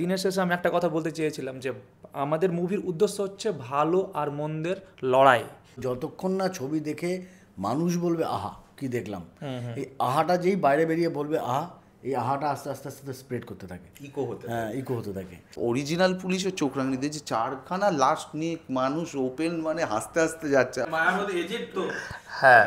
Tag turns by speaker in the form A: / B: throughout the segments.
A: দিনের শেষে আমি একটা কথা বলতে চেয়েছিলাম যে আমাদের মুভির উদ্দেশ্য হচ্ছে ভালো আর মন্দের লড়াই।
B: যতক্ষণ না ছবি দেখে মানুষ বলবে আহা কি দেখলাম, এই আহাটা যেই বাইরে বেরিয়ে বলবে আহা, এই আহাটা আস্তে আস্তে আস্তে স্প্রেড করতে থাকে, ইকো হতে থাকে।
C: অরিজিনাল পুলিশের চোখ রাঙিয়ে দিয়েছে, 4খানা লাশ নিয়ে মানুষ ওপেন মানে হাসতে হাসতে যাচ্ছে।
A: হ্যাঁ,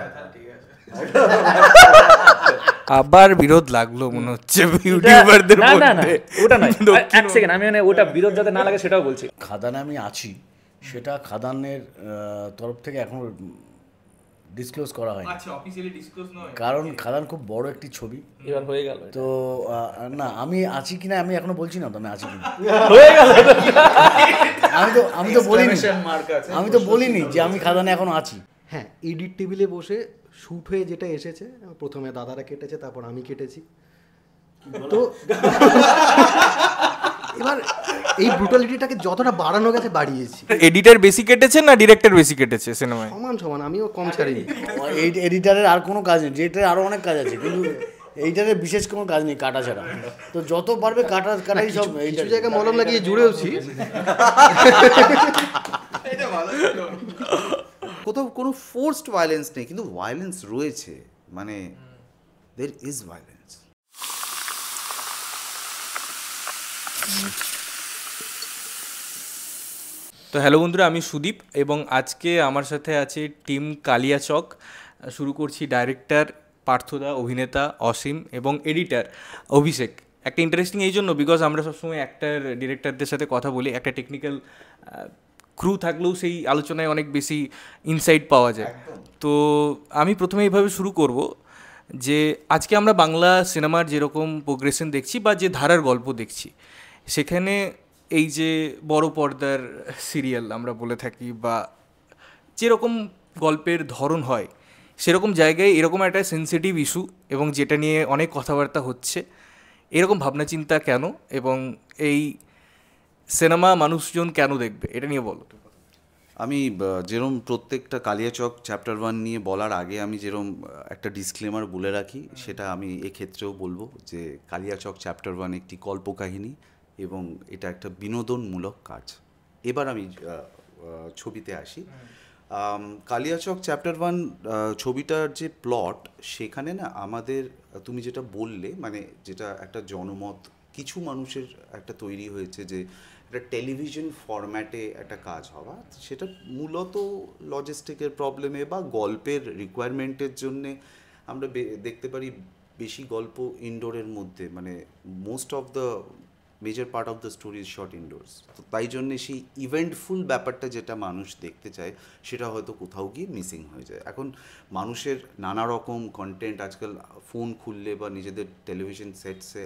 D: আবার বিরোধ লাগলো মনে হচ্ছে ইউটিউবারদের
A: না না না,
D: মধ্যে।
A: ওটা নয়, এক সেকেন্ড, আমি ওটা বিরোধ যাতে না লাগে সেটাও বলছি।
B: খাদানে আমি আছি, সেটা খাদানের তরফ থেকে এখনো ডিসক্লোজ করা হয়নি, কারণ খাদান খুব বড় একটি ছবি।
A: এবার হয়ে গেল
B: তো না, আমি আছি কিনা আমি এখনো বলছি না, তো আমি আছি কিনা
A: হয়ে গেল।
B: আমি তো বলিনি যে আমি খাদানে এখনো আছি।
E: হ্যাঁ, এডিট টেবিলে বসে শ্যুট হয়ে যেটা এসেছে, প্রথমে দাদারা কেটেছে, তারপর আমি কেটেছি। তো এবার এই ব্রুটালিটিটাকে যতটা বাড়ানো গেছে বাড়িয়েছি।
D: এডিটর বেশি কেটেছে না ডিরেক্টর বেশি কেটেছে সিনেমায়?
E: সমান সমান, আমিও কম ছাড়িনি।
B: এই এডিটারের আর কোনো কাজ নেই, যেটার আরও অনেক কাজ আছে, কিন্তু এইটারে বিশেষ কোনো কাজ নেই কাটা ছাড়া। তো যত পারবে কাটাই সব।
E: কিছু জায়গায় মলম লাগিয়ে জুড়েওছি।
C: কোথাও কোনো ফোর্সড ভায়োলেন্স নেই, কিন্তু ভায়োলেন্স রয়েছে, মানে দের ইজ ভায়োলেন্স।
D: তো হ্যালো বন্ধুরা, আমি সুদীপ এবং আজকে আমার সাথে আছে টিম কালিয়াচক। শুরু করছি ডাইরেক্টর পার্থদা, অভিনেতা অসীম এবং এডিটার অভিষেক। একটা ইন্টারেস্টিং এই জন্য বিকজ আমরা সবসময় অ্যাক্টার ডিরেক্টরদের সাথে কথা বলি, একটা টেকনিক্যাল ক্রু থাকলেও সেই আলোচনায় অনেক বেশি ইনসাইট পাওয়া যায়। তো আমি প্রথমে এইভাবে শুরু করব যে আজকে আমরা বাংলা সিনেমার যেরকম প্রোগ্রেশন দেখছি বা যে ধারার গল্প দেখছি, সেখানে এই যে বড় পর্দার সিরিয়াল আমরা বলে থাকি বা যেরকম গল্পের ধরন হয়, সেরকম জায়গায় এরকম একটা সেন্সিটিভ ইস্যু এবং যেটা নিয়ে অনেক কথাবার্তা হচ্ছে, এরকম ভাবনা চিন্তা কেন এবং এই সিনেমা মানুষজন কেন দেখবে, এটা নিয়ে বলো।
C: আমি যেরম প্রত্যেকটা কালিয়াচক চ্যাপ্টার 1 নিয়ে বলার আগে আমি যেরম একটা ডিসক্লেমার বলে রাখি, সেটা আমি এক্ষেত্রেও বলবো যে কালিয়াচক চ্যাপ্টার 1 একটি কল্পকাহিনী এবং এটা একটা বিনোদনমূলক কাজ। এবার আমি ছবিতে আসি। কালিয়াচক চ্যাপ্টার 1 ছবিটার যে প্লট, সেখানে না আমাদের, তুমি যেটা বললে, মানে যেটা একটা জনমত কিছু মানুষের একটা তৈরি হয়েছে যে একটা টেলিভিশন ফরম্যাটে একটা কাজ হওয়া, সেটা মূলত লজিস্টিকের প্রবলেমে বা গল্পের রিকোয়ারমেন্টের জন্যে আমরা দেখতে পারি বেশি গল্প ইনডোরের মধ্যে, মানে most of the major part of the story is shot indoors. তো তাই জন্যে সেই ইভেন্টফুল ব্যাপারটা যেটা মানুষ দেখতে চায়, সেটা হয়তো কোথাও গিয়ে মিসিং হয়ে যায়। এখন মানুষের নানা রকম কন্টেন্ট আজকাল ফোন খুললে বা নিজেদের টেলিভিশন সেটসে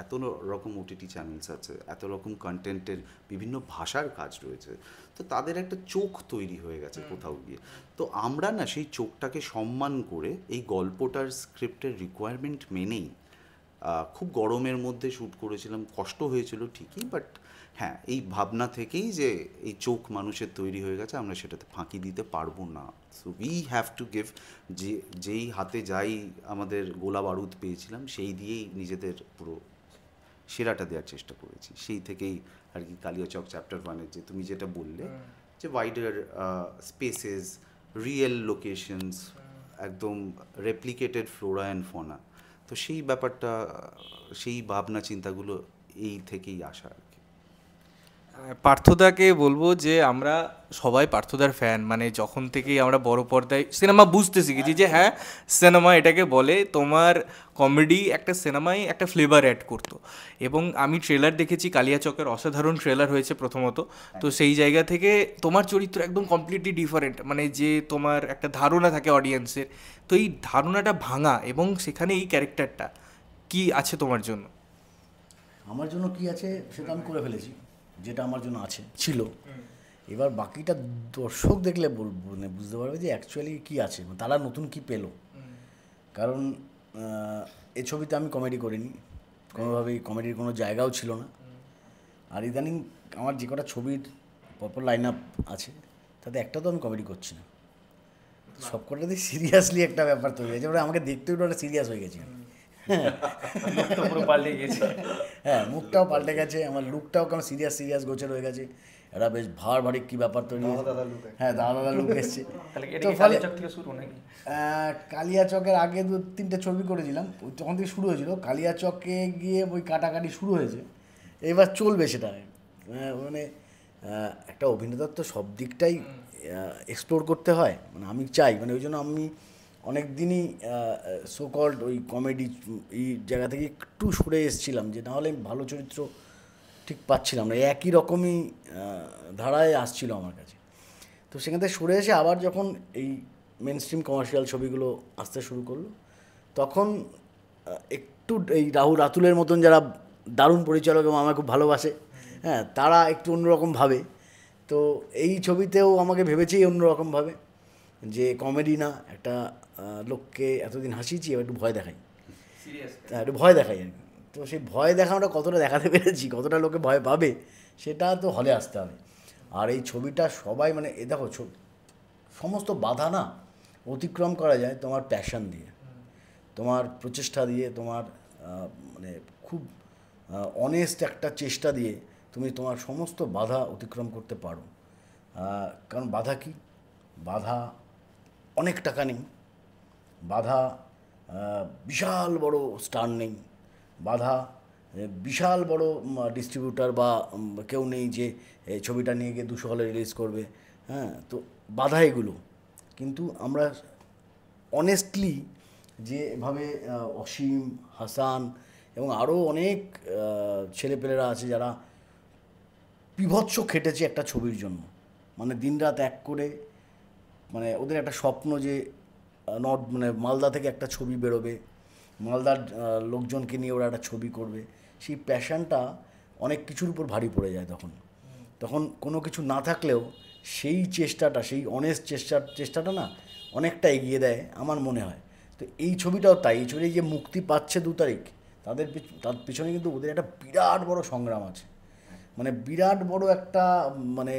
C: এত রকম ওটিটি চ্যানেলস আছে, এত রকম কন্টেন্টের বিভিন্ন ভাষার কাজ রয়েছে, তো তাদের একটা চোখ তৈরি হয়ে গেছে কোথাও গিয়ে। তো আমরা না সেই চোখটাকে সম্মান করে এই গল্পটার স্ক্রিপ্টের রিকোয়ারমেন্ট মেনেই খুব গরমের মধ্যে শ্যুট করেছিলাম, কষ্ট হয়েছিল ঠিকই, বাট হ্যাঁ, এই ভাবনা থেকেই যে এই চোখ মানুষের তৈরি হয়ে গেছে, আমরা সেটাতে ফাঁকি দিতে পারবো না। So we have to give, যেই হাতে যাই আমাদের গোলা বারুদ পেয়েছিলাম, সেই দিয়েই নিজেদের পুরো সেরাটা দেওয়ার চেষ্টা করেছি। সেই থেকেই আর কি কালিয়াচক চ্যাপ্টার 1 যে তুমি যেটা বললে, যে ওয়াইডার স্পেসেস, রিয়েল লোকেশনস, একদম রেপ্লিকেটেড ফ্লোরা অ্যান্ড ফনা, তো সেই ব্যাপারটা, সেই ভাবনা চিন্তাগুলো এই থেকেই আসা আর কি।
D: পার্থদাকে বলবো যে আমরা সবাই পার্থদার ফ্যান, মানে যখন থেকেই আমরা বড় পর্দায় সিনেমা বুঝতে শিখেছি যে হ্যাঁ সিনেমা এটাকে বলে, তোমার কমেডি একটা সিনেমায় একটা ফ্লেভার অ্যাড করতো। এবং আমি ট্রেলার দেখেছি, কালিয়াচকের অসাধারণ ট্রেলার হয়েছে প্রথমত, তো সেই জায়গা থেকে তোমার চরিত্র একদম কমপ্লিটলি ডিফারেন্ট, মানে যে তোমার একটা ধারণা থাকে অডিয়েন্সের, তো এই ধারণাটা ভাঙা এবং সেখানে এই ক্যারেক্টারটা কি আছে তোমার জন্য?
B: আমার জন্য কি আছে সেটা আমি করে ফেলেছি, যেটা আমার জন্য ছিল। এবার বাকিটা দর্শক দেখলে মানে বুঝতে পারবে যে অ্যাকচুয়ালি কী আছে, তারা নতুন কি পেল। কারণ এই ছবিতে আমি কমেডি করিনি, কোনোভাবেই কমেডির কোনো জায়গাও ছিল না। আর ইদানিং আমার যে কটা ছবির পরপর লাইন আপ আছে, তাতে একটা তো আমি কমেডি করছি না, সব কটাতে সিরিয়াসলি একটা ব্যাপার তৈরি হয়েছে, আমাকে দেখতেও একটা সিরিয়াস হয়ে গেছি।
A: তো পুরো পাল্টে গেছে।
B: হ্যাঁ, মুখটাও পাল্টে গেছে, আমার লুকটাও কেমন সিরিয়াস গোছের হয়ে গেছে, এটা বেশ ভারী কী ব্যাপার তৈরি হয়েছে। হ্যাঁ, দাদা লুক এসছে।
A: তাহলে এটা
B: তো
A: কি
B: ফলে
A: কালিয়াচক থেকে শুরু নাকি?
B: কালিয়াচকের আগে 2-3টে ছবি করেছিলাম, ওই তখন থেকে শুরু হয়েছিল। কালিয়াচকে গিয়ে ওই কাটাকাটি শুরু হয়েছে, এবার চলবে সেটা। মানে একটা অভিনেতার তো সব দিকটাই এক্সপ্লোর করতে হয়, মানে আমি চাই, মানে ওই জন্য আমি অনেক দিনই সো কল্ড ওই কমেডি এই জায়গা থেকে একটু সরে এসেছিলাম, যে নাহলে ভালো চরিত্র ঠিক পাচ্ছিলাম না, একই রকমই ধারায় আসছিল আমার কাছে। তো সেখান থেকে সরে এসে আবার যখন এই মেন স্ট্রিম কমার্শিয়াল ছবিগুলো আসতে শুরু করলো, তখন একটু এই রাতুলের মতন যারা দারুণ পরিচালক এবং আমাকে খুব ভালোবাসে, হ্যাঁ, তারা একটু অন্যরকম ভাবে। তো এই ছবিতেও আমাকে ভেবেছেই অন্যরকমভাবে, যে কমেডি না, একটা লোককে এতদিন হাসিয়েছি, এবার একটু ভয় দেখাই, হ্যাঁ, একটু ভয় দেখাই আর কি। তো সেই ভয় দেখানোটা কতটা দেখাতে পেরেছি, কতটা লোকে ভয় পাবে, সেটা তো হলে আসতে হবে। আর এই ছবিটা সবাই, মানে এ দেখো, সমস্ত বাধা না অতিক্রম করা যায় তোমার প্যাশন দিয়ে, তোমার প্রচেষ্টা দিয়ে, তোমার মানে খুব অনেস্ট একটা চেষ্টা দিয়ে তুমি তোমার সমস্ত বাধা অতিক্রম করতে পারো। কারণ বাধা কি? বাধা অনেক টাকা নেই, বাধা বিশাল বড় স্টার নেই, বাধা বিশাল বড় ডিস্ট্রিবিউটার বা কেউ নেই যে এই ছবিটা নিয়ে গিয়ে 200 হলে রিলিজ করবে। হ্যাঁ, তো বাধা এগুলো। কিন্তু আমরা অনেস্টলি যে এভাবে অসীম, হাসান এবং আরও অনেক ছেলেপেলেরা আছে যারা বিভৎস খেটেছে একটা ছবির জন্য, মানে দিনরাত এক করে, মানে ওদের একটা স্বপ্ন যে মানে মালদা থেকে একটা ছবি বেরোবে, মালদার লোকজনকে নিয়ে ওরা একটা ছবি করবে। সেই প্যাশনটা অনেক কিছুর উপর ভারী পড়ে যায় তখন কোনো কিছু না থাকলেও সেই চেষ্টাটা, সেই অনেস্ট চেষ্টাটা না অনেকটা এগিয়ে দেয় আমার মনে হয়। তো এই ছবিটাও তাই। এই ছবি যে মুক্তি পাচ্ছে 2 তারিখ, তার পিছনে কিন্তু ওদের একটা বিরাট বড় সংগ্রাম আছে, মানে বিরাট বড় একটা মানে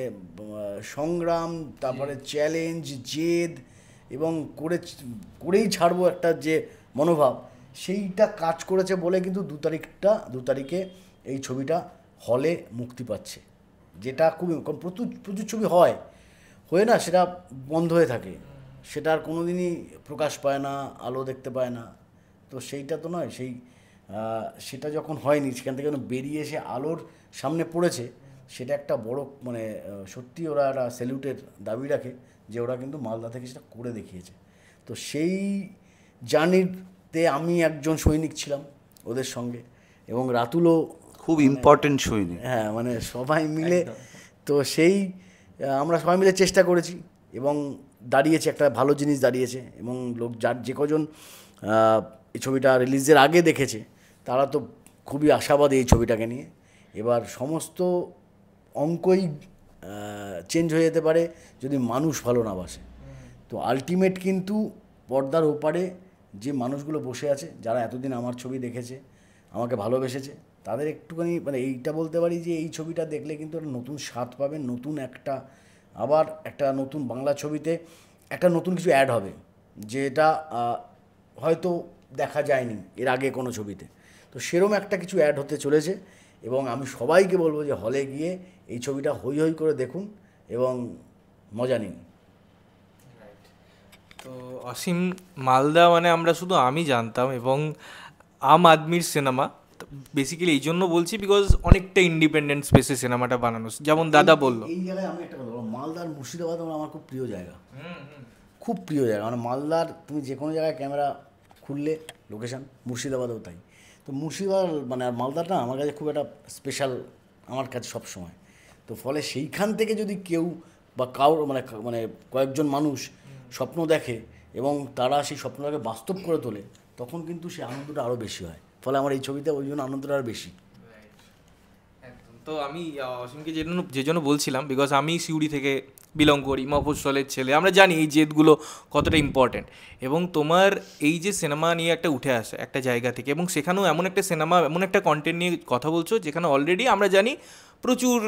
B: সংগ্রাম, তারপরে চ্যালেঞ্জ, জেদ এবং করেই ছাড়বো একটা যে মনোভাব, সেইটা কাজ করেছে বলে কিন্তু 2 তারিখে এই ছবিটা হলে মুক্তি পাচ্ছে, যেটা খুবই, প্রচুর ছবি হয়ে না, সেটা বন্ধ হয়ে থাকে, সেটা আর কোনো দিনই প্রকাশ পায় না, আলো দেখতে পায় না। তো সেইটা তো নয়, সেটা যখন হয়নি, সেখান থেকে যখন বেরিয়ে এসে আলোর সামনে পড়েছে, সেটা একটা বড়, মানে সত্যি ওরা একটা স্যালুটের দাবি রাখে যে ওরা কিন্তু মালদা থেকে সেটা করে দেখিয়েছে। তো সেই জার্নিতে আমি একজন সৈনিক ছিলাম ওদের সঙ্গে, এবং রাতুলও
C: খুব ইম্পর্টেন্ট সৈনিক।
B: হ্যাঁ, মানে সবাই মিলে, তো আমরা সবাই মিলে চেষ্টা করেছি এবং দাঁড়িয়েছে, একটা ভালো জিনিস দাঁড়িয়েছে। এবং যে কজন এই ছবিটা রিলিজের আগে দেখেছে, তারা তো খুবই আশাবাদী এই ছবিটাকে নিয়ে। এবার সমস্ত অঙ্কই চেঞ্জ হয়ে যেতে পারে যদি মানুষ ভালো না বাসে। তো আলটিমেট কিন্তু পর্দার ওপারে যে মানুষগুলো বসে আছে, যারা এতদিন আমার ছবি দেখেছে, আমাকে ভালোবেসেছে, তাদের একটুখানি, মানে এইটা বলতে পারি যে এই ছবিটা দেখলে কিন্তু একটা নতুন স্বাদ পাবেন, নতুন আবার একটা নতুন বাংলা ছবিতে একটা নতুন কিছু অ্যাড হবে, যেটা হয়তো দেখা যায়নি এর আগে কোনো ছবিতে। তো সেরকম একটা কিছু অ্যাড হতে চলেছে, এবং আমি সবাইকে বলবো যে হলে গিয়ে এই ছবিটা হই হই করে দেখুন এবং মজা নিন।
D: তো অসীম, মালদা মানে আমরা শুধু আমি জানতাম, এবং আম আদমির সিনেমা বেসিক্যালি এই জন্য বলছি বিকজ অনেকটা ইন্ডিপেন্ডেন্ট স্পেসে সিনেমাটা বানানো, যেমন দাদা বললো।
B: এই জায়গায় আমি একটা কথা বলবো, মালদার মুর্শিদাবাদ আমার খুব প্রিয় জায়গা, খুব প্রিয় জায়গা। মানে মালদার তুমি যে কোনো জায়গায় ক্যামেরা খুললে লোকেশান, মুর্শিদাবাদেও তাই। তো মুর্শিদাবাদ মানে আর মালদাটা আমার কাছে খুব একটা স্পেশাল, আমার কাছে সবসময়। তো ফলে সেইখান থেকে যদি কেউ বা কারোর মানে কয়েকজন মানুষ স্বপ্ন দেখে এবং তারা সেই স্বপ্নটাকে বাস্তব করে তোলে, তখন কিন্তু সেই আনন্দটা আরও বেশি হয়। ফলে আমার এই ছবিতে ওই জন্য আনন্দটা আরও বেশি।
D: তো আমি অসীমকে যে জন্য বলছিলাম, বিকজ আমি সিউড়ি থেকে বিলং করি, মফস্বলের ছেলে, আমরা জানি এই জেদগুলো কতটা ইম্পর্ট্যান্ট। এবং তোমার এই যে সিনেমা নিয়ে একটা উঠে আসে একটা জায়গা থেকে, এবং সেখানেও এমন একটা সিনেমা, এমন একটা কন্টেন্ট নিয়ে কথা বলছো যেখানে অলরেডি আমরা জানি প্রচুর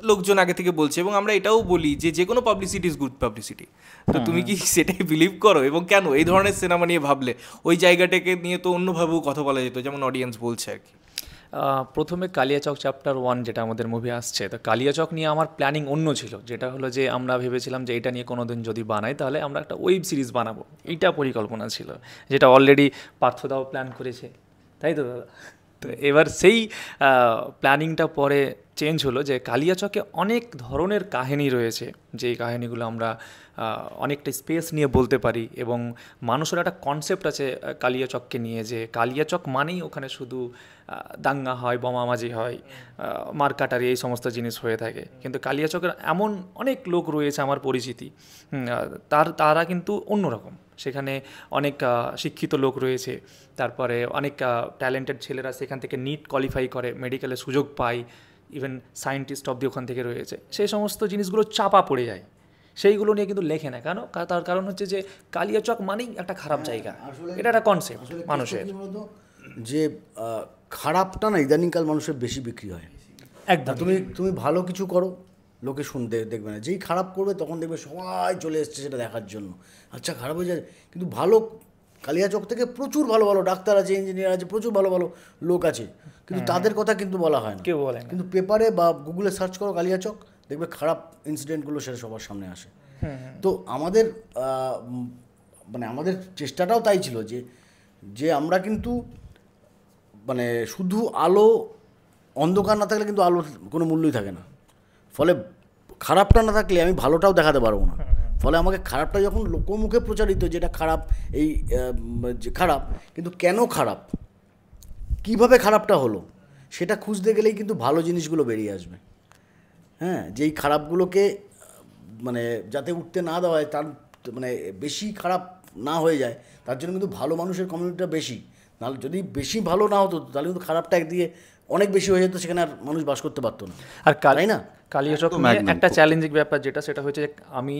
D: লোকজন আগে থেকে বলছে, এবং আমরা এটাও বলি যে যে কোনো পাবলিসিটি ইজ গুড পাবলিসিটি। তো তুমি কি সেটাই বিলিভ করো, এবং কেন এই ধরনের সিনেমা নিয়ে ভাবলে? ওই জায়গাটাকে নিয়ে তো অন্যভাবেও কথা বলা যেত, যেমন অডিয়েন্স বলছে আর কি।
A: প্রথমে কালিয়াচক চ্যাপ্টার 1 যেটা আমাদের মুভি আসছে, তো কালিয়াচক নিয়ে আমার প্ল্যানিং অন্য ছিল, যেটা হলো যে আমরা ভেবেছিলাম যে এটা নিয়ে কোনো দিন যদি বানাই তাহলে আমরা একটা ওয়েব সিরিজ বানাবো, এইটা পরিকল্পনা ছিল, যেটা অলরেডি পার্থদাও প্ল্যান করেছে, তাই তো দাদা? তো এবার সেই প্ল্যানিংটা পরে চেঞ্জ হলো যে কালিয়াচকে অনেক ধরনের কাহিনী রয়েছে, যেই কাহিনীগুলো আমরা অনেকটা স্পেস নিয়ে বলতে পারি, এবং মানুষের একটা কনসেপ্ট আছে কালিয়াচককে নিয়ে, যে কালিয়াচক মানেই ওখানে শুধু দাঙ্গা হয়, বোমাবাজি হয়, মারকাটারি, এই সমস্ত জিনিস হয়ে থাকে। কিন্তু কালিয়াচকের এমন অনেক লোক রয়েছে আমার পরিচিতি, তারা কিন্তু অন্যরকম। সেখানে অনেক শিক্ষিত লোক রয়েছে, তারপরে অনেক ট্যালেন্টেড ছেলেরা সেখান থেকে নিট কোয়ালিফাই করে, মেডিকেলে সুযোগ পায়, ইভেন সায়েন্টিস্ট অবধি ওখান থেকে রয়েছে। সেই সমস্ত জিনিসগুলো চাপা পড়ে যায়, সেইগুলো নিয়ে কিন্তু লেখে না। কেন? তার কারণ হচ্ছে যে কালিয়াচক মানেই একটা খারাপ জায়গা, এটা একটা কনসেপ্ট মানুষের।
B: যে খারাপটা না ইদানিংকাল মানুষের বেশি বিক্রি হয়।
A: একদম।
B: তুমি ভালো কিছু করো, লোকে শুনতে দেখবে না, যেই খারাপ করবে তখন দেখবে সবাই চলে এসছে সেটা দেখার জন্য। আচ্ছা, খারাপ হয়ে যায়, কিন্তু ভালো কালিয়াচক থেকে প্রচুর ভালো ভালো ডাক্তার আছে, ইঞ্জিনিয়ার আছে, প্রচুর ভালো ভালো লোক আছে, কিন্তু তাদের কথা কিন্তু বলা হয় না,
A: কেউ বলে না।
B: কিন্তু পেপারে বা গুগলে সার্চ করো কালিয়াচক, দেখবে খারাপ ইনসিডেন্টগুলো সেটা সবার সামনে আসে। তো আমাদের মানে আমাদের চেষ্টাটাও তাই ছিল যে আমরা কিন্তু মানে শুধু আলো, অন্ধকার না থাকলে কিন্তু আলোর কোনো মূল্যই থাকে না। ফলে খারাপটা না থাকলে আমি ভালোটাও দেখাতে পারবো না। ফলে আমাকে খারাপটা যখন লোকমুখে প্রচারিত যে এটা খারাপ, এই যে খারাপ, কিন্তু কেন খারাপ, কিভাবে খারাপটা হলো, সেটা খুঁজতে গেলেই কিন্তু ভালো জিনিসগুলো বেরিয়ে আসবে। হ্যাঁ, যেই খারাপগুলোকে মানে যাতে উঠতে না দেওয়া হয়, তার মানে বেশি খারাপ না হয়ে যায়, তার জন্য কিন্তু ভালো মানুষের কমিউনিটিটা বেশি। নাহলে যদি বেশি ভালো না হতো তাহলে কিন্তু খারাপটা একদিকে অনেক বেশি হয়ে যেত, সেখানে আর মানুষ বাস করতে পারতো না।
A: আর
B: তাই না?
A: কালিয়াচক নিয়ে একটা চ্যালেঞ্জিং ব্যাপার সেটা হচ্ছে আমি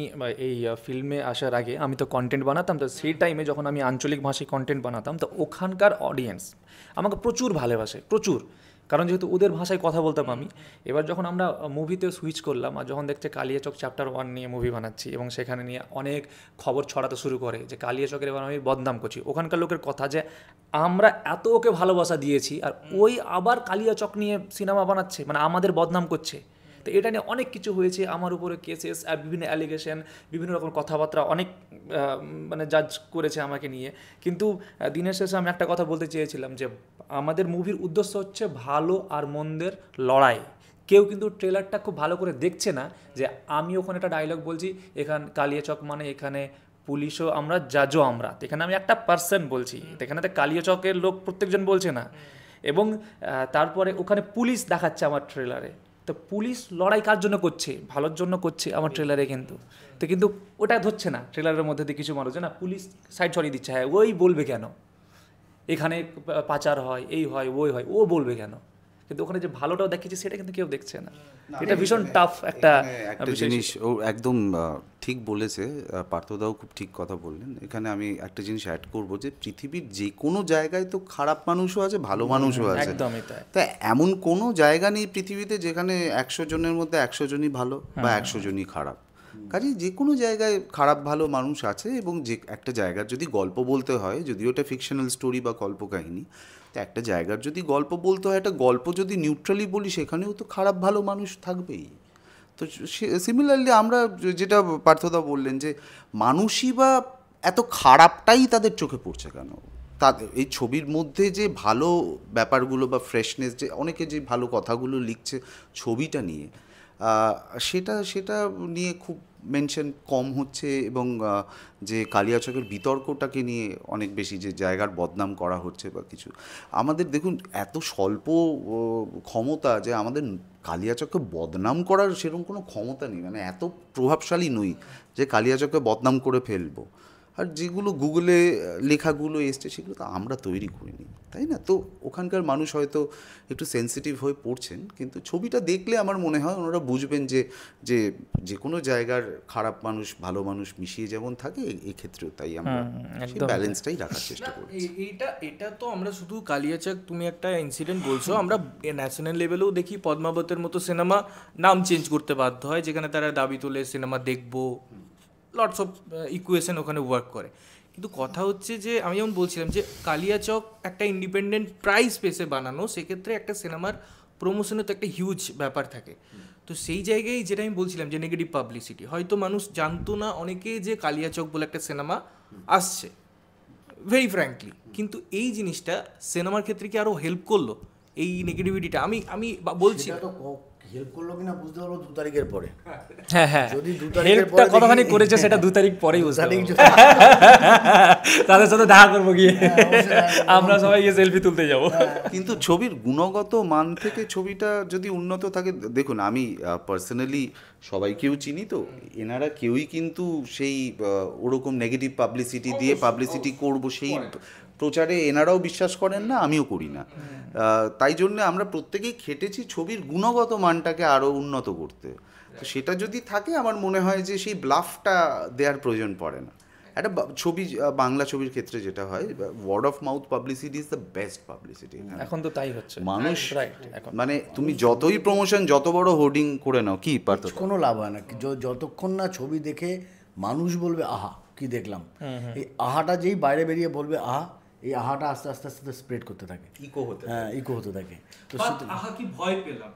A: এই ফিল্মে আসার আগে আমি তো কন্টেন্ট বানাতাম, তো সেই টাইমে যখন আমি আঞ্চলিক ভাষায় কন্টেন্ট বানাতাম, তো ওখানকার অডিয়েন্স আমাকে প্রচুর ভালোবাসে, প্রচুর, কারণ যেহেতু ওদের ভাষায় কথা বলতাম আমি। এবার যখন আমরা মুভিতে সুইচ করলাম, আর যখন দেখছে কালিয়াচক চ্যাপ্টার 1 নিয়ে মুভি বানাচ্ছি, এবং সেখানে নিয়ে অনেক খবর ছড়াতে শুরু করে যে কালিয়াচকের এবার আমি বদনাম করছি, ওখানকার লোকের কথা যে আমরা এত ওকে ভালোবাসা দিয়েছি আর ওই আবার কালিয়াচক নিয়ে সিনেমা বানাচ্ছে, মানে আমাদের বদনাম করছে। তো এটা নিয়ে অনেক কিছু হয়েছে, আমার উপরে কেসেস আর বিভিন্ন অ্যালিগেশন, বিভিন্ন রকম কথাবার্তা অনেক মানে জাজ করেছে আমাকে নিয়ে। কিন্তু দিনের শেষে আমি একটা কথা বলতে চেয়েছিলাম যে আমাদের মুভির উদ্দেশ্য হচ্ছে ভালো আর মন্দের লড়াই। কেউ কিন্তু ট্রেলারটা খুব ভালো করে দেখছে না যে আমি ওখানে একটা ডায়লগ বলছি, এখানে কালিয়াচক মানে এখানে পুলিশও আমরা, জাজও আমরা, এখানে আমি একটা পার্সন বলছি, এখানে তো কালিয়াচকের লোক প্রত্যেকজন বলছে না। এবং তারপরে ওখানে পুলিশ দেখাচ্ছে আমার ট্রেলারে, তো পুলিশ লড়াই কার জন্য করছে? ভালোর জন্য করছে আমার ট্রেলারে, কিন্তু ওটা ধরছে না ট্রেলারের মধ্যে দিয়ে কিছু মানুষ, না পুলিশ সাইড সরিয়ে দিচ্ছে, হ্যাঁ ওই বলবে কেন এখানে পাচার হয়, এই হয়, ওই হয়, ও বলবে কেন? কিন্তু ওখানে যে ভালোটাও দেখেছি সেটা কিন্তু কেউ দেখছে না। এটা ভীষণ টাফ একটা
C: জিনিস। ও একদম ঠিক বলেছে, পার্থদাও খুব ঠিক কথা বললেন। এখানে আমি একটা জিনিস অ্যাড করবো যে পৃথিবীর যে কোনো জায়গায় তো খারাপ মানুষও আছে, ভালো মানুষও আছে।
A: একদমই তাই।
C: তা এমন কোনো জায়গা নেই পৃথিবীতে যেখানে 100 জনের মধ্যে 100 জনই ভালো বা 100 জনই খারাপ। কাজেই যে কোনো জায়গায় খারাপ ভালো মানুষ আছে, এবং যে একটা জায়গার যদি গল্প বলতে হয়, যদিও এটা ফিকশনাল স্টোরি বা কল্পকাহিনী, তো একটা জায়গার যদি গল্প বলতে হয়, একটা গল্প যদি নিউট্রালি বলি, সেখানেও তো খারাপ ভালো মানুষ থাকবেই। তো সিমিলারলি আমরা যেটা পার্থদা বললেন যে মানুষই বা এত খারাপটাই তাদের চোখে পড়ছে কেন, তাদের এই ছবির মধ্যে যে ভালো ব্যাপারগুলো বা ফ্রেশনেস, যে অনেকে যে ভালো কথাগুলো লিখছে ছবিটা নিয়ে, সেটা নিয়ে খুব মেনশন কম হচ্ছে। এবং যে কালিয়াচকের বিতর্কটাকে নিয়ে অনেক বেশি যে জায়গার বদনাম করা হচ্ছে বা কিছু, আমাদের দেখুন এত স্বল্প ক্ষমতা যে আমাদের কালিয়াচককে বদনাম করার সেরকম কোনো ক্ষমতা নেই, মানে এত প্রভাবশালী নই যে কালিয়াচককে বদনাম করে ফেলবো। আর যেগুলো গুগলে লেখাগুলো এসছে সেগুলো তো আমরা তৈরি করিনি, তাই না? তো ওখানকার মানুষ হয়তো একটু সেন্সিটিভ হয়ে পড়ছেন, কিন্তু ছবিটা দেখলে আমার মনে হয় ওনারা বুঝবেন যে যে যে কোনো জায়গার খারাপ মানুষ ভালো মানুষ মিশিয়ে যেমন থাকে এক্ষেত্রেও তাই আমরা সেই ব্যালেন্সটাই রাখার চেষ্টা করি।
D: এটা তো আমরা শুধু কালিয়াচক, তুমি একটা ইনসিডেন্ট বলছো, আমরা ন্যাশনাল লেভেলেও দেখি পদ্মাবতের মতো সিনেমা নাম চেঞ্জ করতে বাধ্য হয়, যেখানে তারা দাবি তোলে সিনেমা দেখবো, লটস অফ ইকুয়েশন ওখানে ওয়ার্ক করে। কিন্তু কথা হচ্ছে যে আমি যেমন বলছিলাম যে কালিয়াচক একটা ইন্ডিপেন্ডেন্ট প্রাইস স্পেসে বানানো, সেক্ষেত্রে একটা সিনেমার প্রমোশনে তো একটা হিউজ ব্যাপার থাকে। তো সেই জায়গায় যেটা আমি বলছিলাম যে নেগেটিভ পাবলিসিটি, হয়তো মানুষ জানতো না অনেকে যে কালিয়াচক বলে একটা সিনেমা আসছে, ভেরি ফ্র্যাঙ্কলি। কিন্তু এই জিনিসটা সিনেমার ক্ষেত্রে কি আরও হেল্প করলো এই নেগেটিভিটিটা? আমি বলছি
B: সেটা তো হেল্প করলো কিনা বুঝতে পারবো 2 তারিখের পরে।
A: হ্যাঁ,
B: যদি 2 তারিখের
A: হেল্পটা
B: পরে
A: কতখানি
B: দেখি-
A: করেছে সেটা 2 তারিখ পরেই বুঝতে
B: তারিখ
A: পারবো।
B: যদি-
A: তাদের সাথে দেখা করবো গিয়ে,
B: অবশ্যই।
A: আমরা সবাই গিয়ে সেলফি তুলতে যাবো।
C: কিন্তু ছবির গুণগত মান থেকে ছবিটা যদি উন্নত থাকে, দেখুন আমি পার্সোনালি সবাইকেও চিনি, তো এনারা কেউই কিন্তু সেই ওরকম নেগেটিভ পাবলিসিটি দিয়ে পাবলিসিটি করব সেই প্রচারে এনারাও বিশ্বাস করেন না, আমিও করি না। তাই জন্য আমরা প্রত্যেকেই খেটেছি ছবির গুণগত মানটাকে আরও উন্নত করতে। তো সেটা যদি থাকে আমার মনে হয় যে সেই ব্লাফটা দেওয়ার প্রয়োজন পড়ে না। একটা ছবি, বাংলা ছবির ক্ষেত্রে যেটা হয়, word of mouth publicity is the best publicity.
A: এখন তো তাই হচ্ছে
C: মানুষ
A: রাইট। এখন
C: মানে তুমি যতই প্রমোশন যত বড় হোর্ডিং করে নাও, কি পারত
B: কোনো লাভ হয় না যতক্ষণ না ছবি দেখে মানুষ বলবে আহা কি দেখলাম, এই আহাটা যেই বাইরে বেরিয়ে বলবে আহা, এই আহাটা আস্তে আস্তে আস্তে স্প্রেড করতে থাকে,
C: ইকো হতে
B: ইকো হতে থাকে। তো
D: আহা কি ভয় পেলাম,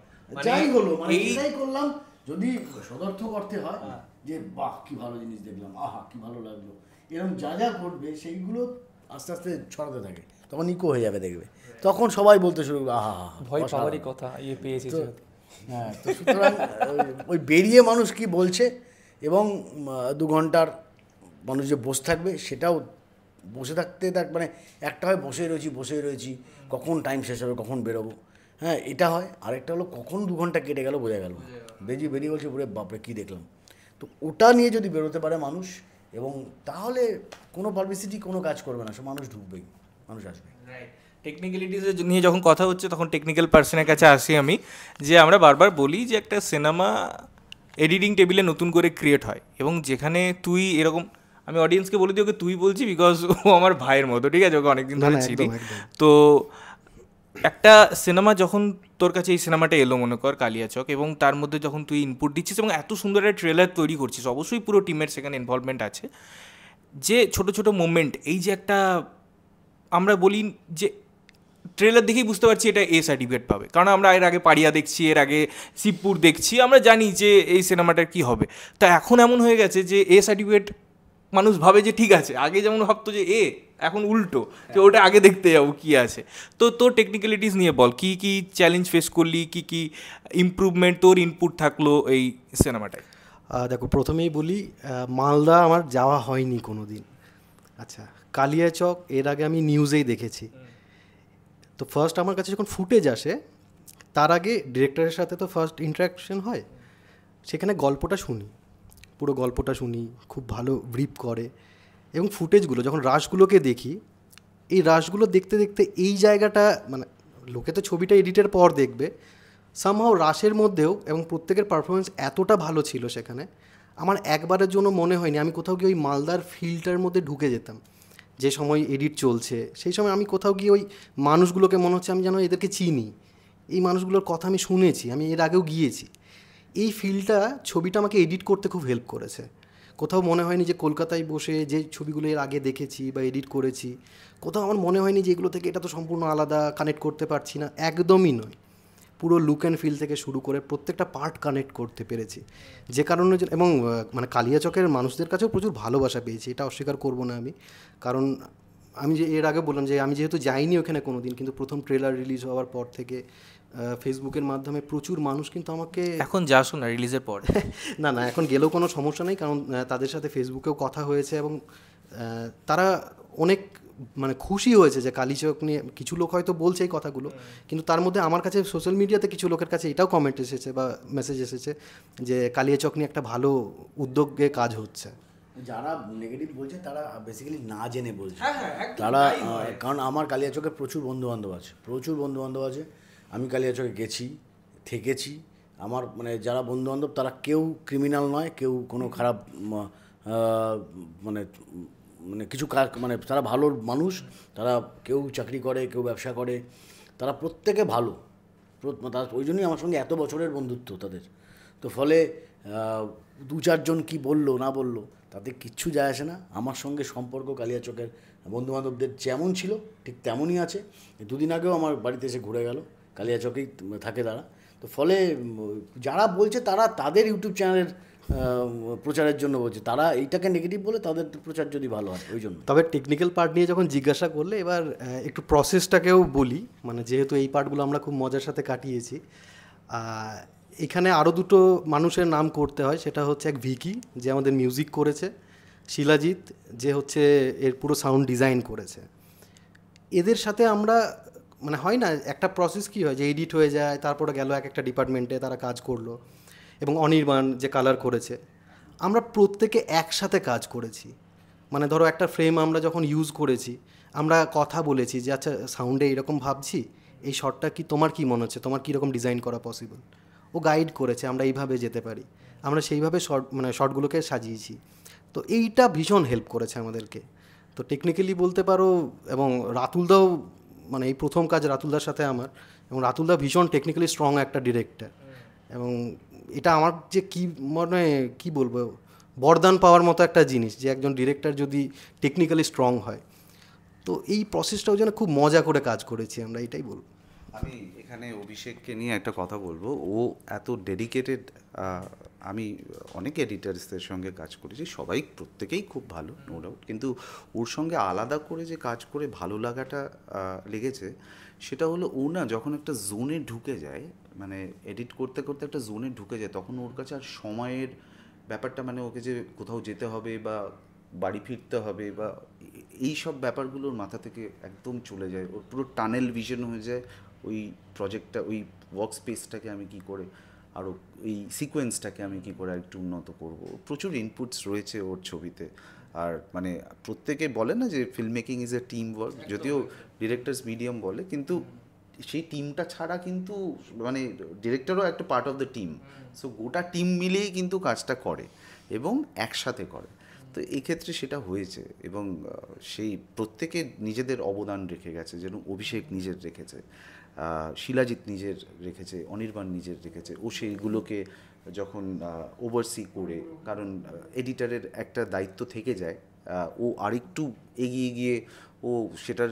B: যাই হলো মানে এটাই করলাম, যদি সদর্থক অর্থে হয় যে বাহ কি ভালো জিনিস দেখলাম, আহা কি ভালো লাগলো, এরকম যা যা ঘটবে সেইগুলো আস্তে আস্তে ছড়াতে থাকে, তখন ইকো হয়ে যাবে দেখবে, তখন সবাই বলতে শুরু করবে আহা হা
A: ভয় পাওয়ারই কথা, পেয়েছি।
B: হ্যাঁ, তো সুতরাং ওই বেরিয়ে মানুষ কি বলছে এবং 2 ঘন্টার মানুষ যে বসে থাকবে সেটাও বসে থাকতে মানে একটা হয় বসেই রয়েছি কখন টাইম শেষ হবে, কখন বেরোবো, হ্যাঁ এটা হয়। আরেকটা হলো কখন 2 ঘন্টা কেটে গেল বোঝা গেল, বেরিয়ে বলছে পুরো বাপরে কী দেখলাম। তো ওটা নিয়ে যদি বেরোতে পারে মানুষ, এবং তাহলে কোনো পাবলিসিটি কোনো কাজ করবে না, সব মানুষ ঢুকবেই, মানুষ আসবে।
D: টেকনিক্যালিটিস নিয়ে যখন কথা হচ্ছে তখন টেকনিক্যাল পার্সনের কাছে আসি আমি, যে আমরা বারবার বলি যে একটা সিনেমা এডিটিং টেবিলে নতুন করে ক্রিয়েট হয়, এবং যেখানে তুই এরকম, আমি অডিয়েন্সকে বলে দিই ওকে তুই বলছি বিকজ ও আমার ভাইয়ের মতো, ঠিক আছে, ওকে অনেকদিন ধরে চিনি। তো একটা সিনেমা যখন তোর কাছে এই সিনেমাটা এলো মনে কর কালিয়াচক, এবং তার মধ্যে যখন তুই ইনপুট দিচ্ছিস এবং এত সুন্দর একটা ট্রেলার তৈরি করছিস, অবশ্যই পুরো টিমের সেখানে ইনভলভমেন্ট আছে, যে ছোট ছোট মোমেন্ট, এই যে একটা আমরা বলি যে ট্রেলার দেখেই বুঝতে পারছি এটা এ সার্টিফিকেট পাবে, কারণ আমরা এর আগে পাড়িয়া দেখছি, এর আগে শিবপুর দেখছি, আমরা জানি যে এই সিনেমাটার কী হবে। তা এখন এমন হয়ে গেছে যে এ সার্টিফিকেট মানুষ ভাবে যে ঠিক আছে, আগে যেমন ভাবতো যে এখন উল্টো, যে ওটা আগে দেখতে যাবো কী আছে। তো তোর টেকনিক্যালিটিস নিয়ে বল, কী কী চ্যালেঞ্জ ফেস করলি, কী কী ইমপ্রুভমেন্ট তোর ইনপুট থাকলো এই সিনেমাটায়?
E: দেখো প্রথমেই বলি, মালদা আমার যাওয়া হয়নি কোনো দিন। আচ্ছা, কালিয়াচক এর আগে আমি নিউজেই দেখেছি। তো ফার্স্ট আমার কাছে যখন ফুটেজ আসে, তার আগে ডিরেক্টরের সাথে তো ফার্স্ট ইন্টারাকশন হয়, সেখানে গল্পটা শুনি, পুরো গল্পটা শুনি, খুব ভালো ব্রিফ করে, এবং ফুটেজগুলো যখন রাশগুলোকে দেখি, এই রাশগুলো দেখতে দেখতে এই জায়গাটা মানে লোকে তো ছবিটা এডিটের পর দেখবে, সামহাও রাশের মধ্যেও এবং প্রত্যেকের পারফরমেন্স এতটা ভালো ছিল সেখানে, আমার একবারের জন্য মনে হয়নি আমি কোথাও গিয়ে ওই মালদার ফিল্ডটার মধ্যে ঢুকে যেতাম। যে সময় এডিট চলছে সেই সময় আমি কোথাও গিয়ে ওই মানুষগুলোকে মনে হচ্ছে আমি যেন এদেরকে চিনি, এই মানুষগুলোর কথা আমি শুনেছি, আমি এর আগেও গিয়েছি। এই ফিল্ডটা ছবিটা আমাকে এডিট করতে খুব হেল্প করেছে। কোথাও মনে হয়নি যে কলকাতায় বসে যে ছবিগুলো এর আগে দেখেছি বা এডিট করেছি, কোথাও আমার মনে হয়নি যে এগুলো থেকে এটা তো সম্পূর্ণ আলাদা, কানেক্ট করতে পারছি না, একদমই নয়। পুরো লুক অ্যান্ড ফিল থেকে শুরু করে প্রত্যেকটা পার্ট কানেক্ট করতে পেরেছি, যে কারণে এবং মানে কালিয়াচকের মানুষদের কাছেও প্রচুর ভালোবাসা পেয়েছি, এটা অস্বীকার করব না আমি। কারণ আমি যে এর আগে বললাম যে আমি যেহেতু যাইনি ওখানে কোনো দিন, কিন্তু প্রথম ট্রেলার রিলিজ হওয়ার পর থেকে ফেসবুকের মাধ্যমে প্রচুর মানুষ কিন্তু আমাকে,
D: এখন যাস না রিলিজের পর?
E: না না এখন গেলেও কোনো সমস্যা নেই, কারণ তাদের সাথে ফেসবুকেও কথা হয়েছে এবং তারা অনেক মানে খুশি হয়েছে যে কালিয়াচক নিয়ে, কিছু লোক হয়তো বলছে এই কথাগুলো, কিন্তু তার মধ্যে আমার কাছে সোশ্যাল মিডিয়াতে কিছু লোকের কাছে এটাও কমেন্ট এসেছে বা মেসেজ এসেছে যে কালিয়াচক নিয়ে একটা ভালো উদ্যোগে কাজ হচ্ছে।
B: যারা নেগেটিভ বলছে তারা বেসিক্যালি না জেনে বলছে। তারা কারণ আমার কালিয়াচকে প্রচুর বন্ধুবান্ধব আছে, আমি কালিয়াচকে গেছি, থেকেছি। আমার মানে যারা বন্ধুবান্ধব তারা কেউ ক্রিমিনাল নয়, কেউ কোনো খারাপ মানে মানে কিছু মানে তারা ভালো মানুষ, তারা কেউ চাকরি করে, কেউ ব্যবসা করে, তারা প্রত্যেকে ভালো। তারা ওই জন্যই আমার সঙ্গে এত বছরের বন্ধুত্ব তাদের। তো ফলে 2-4 জন কি বললো না বললো তাতে কিচ্ছু যায় আসে না। আমার সঙ্গে সম্পর্ক কালিয়াচকের বন্ধুবান্ধবদের যেমন ছিল ঠিক তেমনই আছে। 2 দিন আগেও আমার বাড়িতে এসে ঘুরে গেল, কালিয়াচকেই থাকে তারা। তো ফলে যারা বলছে তারা তাদের ইউটিউব চ্যানেলের প্রচারের জন্য বলছে, তারা এইটাকে নেগেটিভ বলে তাদের প্রচার যদি ভালো হয় ওই জন্য।
E: তবে টেকনিক্যাল পার্ট নিয়ে যখন জিজ্ঞাসা করলে এবার একটু প্রসেসটাকেও বলি, মানে যেহেতু এই পার্টগুলো আমরা খুব মজার সাথে কাটিয়েছি। এখানে আরও 2 মানুষের নাম করতে হয়, সেটা হচ্ছে এক ভিকি যে আমাদের মিউজিক করেছে, শিলাজিৎ যে হচ্ছে এর পুরো সাউন্ড ডিজাইন করেছে। এদের সাথে আমরা মানে হয় না একটা প্রসেস কী হয় যে এডিট হয়ে যায়, তারপরে গেল একটা ডিপার্টমেন্টে তারা কাজ করলো, এবং অনির্বাণ যে কালার করেছে, আমরা প্রত্যেকে একসাথে কাজ করেছি। মানে ধরো একটা ফ্রেম আমরা যখন ইউজ করেছি, আমরা কথা বলেছি যে আচ্ছা সাউন্ডে এরকম ভাবছি, এই শটটা কি তোমার কি মনে হচ্ছে, তোমার কীরকম ডিজাইন করা পসিবল, ও গাইড করেছে আমরা এইভাবে যেতে পারি, আমরা সেইভাবে শর্টগুলোকে সাজিয়েছি। তো এইটা ভীষণ হেল্প করেছে আমাদেরকে। তো টেকনিক্যালি বলতে পারো, এবং রাতুলদাও মানে এই প্রথম কাজ রাতুলদার সাথে আমার, এবং রাতুলদা ভীষণ টেকনিক্যালি স্ট্রং একটা ডিরেক্টর, এবং এটা আমার যে মানে কী বলবো বরদান পাওয়ার মতো একটা জিনিস যে একজন ডিরেক্টর যদি টেকনিক্যালি স্ট্রং হয়। তো এই প্রসেসটাও যেন খুব মজা করে কাজ করেছি আমরা, এটাই বলবো।
C: আমি এখানে অভিষেককে নিয়ে একটা কথা বলবো, ও এত ডেডিকেটেড। আমি অনেক এডিটার্সদের সঙ্গে কাজ করেছি, সবাই প্রত্যেকেই খুব ভালো, নো ডাউট, কিন্তু ওর সঙ্গে আলাদা করে যে কাজ করে ভালো লাগাটা লেগেছে সেটা হলো ও না যখন একটা জোনে ঢুকে যায়, মানে এডিট করতে করতে একটা জোনে ঢুকে যায়, তখন ওর কাছে আর সময়ের ব্যাপারটা, মানে ওকে যে কোথাও যেতে হবে বা বাড়ি ফিরতে হবে বা এই সব ব্যাপারগুলোর মাথা থেকে একদম চলে যায়, ওর পুরো টানেল ভিশন হয়ে যায় ওই প্রজেক্টটা, ওই ওয়ার্ক স্পেসটাকে আমি কী করে আরও এই সিকোয়েন্সটাকে আমি কী করে একটু উন্নত করব। প্রচুর ইনপুটস রয়েছে ওর ছবিতে। আর মানে প্রত্যেকে বলে না যে film making is a team work, যদিও ডিরেক্টরস মিডিয়াম বলে, কিন্তু সেই টিমটা ছাড়া কিন্তু মানে ডিরেক্টরও একটা part of the team. So গোটা টিম মিলেই কিন্তু কাজটা করে এবং একসাথে করে। তো এই ক্ষেত্রে সেটা হয়েছে, এবং সেই প্রত্যেকে নিজেদের অবদান রেখে গেছে, যেন অভিষেক নিজের রেখেছে, শিলাজিৎ নিজের রেখেছে, অনির্বাণ নিজের রেখেছে। ও সেইগুলোকে যখন ওভারসি করে, কারণ এডিটারের একটা দায়িত্ব থেকে যায়, ও আরেকটু এগিয়ে গিয়ে ও সেটার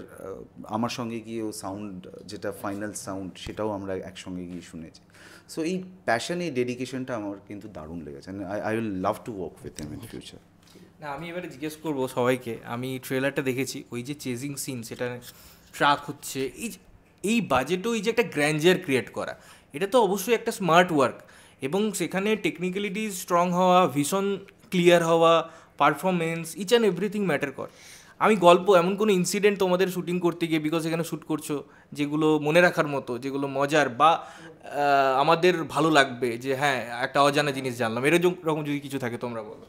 C: আমার সঙ্গে গিয়ে ও সাউন্ড যেটা ফাইনাল সাউন্ড সেটাও আমরা একসঙ্গে গিয়ে শুনেছি। সো এই প্যাশন, এই ডেডিকেশনটা আমার কিন্তু দারুণ লেগেছে। I will love to work with him in future.
D: না, আমি এবারে জিজ্ঞেস করবো সবাইকে, আমি ট্রেলারটা দেখেছি, ওই যে চেজিং সিন, সেটা ট্রাক হচ্ছে, এই বাজেটও এই যে একটা গ্র্যান্ডার ক্রিয়েট করা, এটা তো অবশ্যই একটা স্মার্ট ওয়ার্ক, এবং সেখানে টেকনিক্যালিটি স্ট্রং হওয়া, ভীষণ ক্লিয়ার হওয়া, performance, each and everything matter করে। আমি গল্প এমন কোনো ইনসিডেন্ট তোমাদের শুটিং করতে গিয়ে, বিকজ এখানে শ্যুট করছো, যেগুলো মনে রাখার মতো, যেগুলো মজার বা আমাদের ভালো লাগবে, যে হ্যাঁ একটা অজানা জিনিস জানলাম, এরকম যদি কিছু থাকে তোমরা বলো।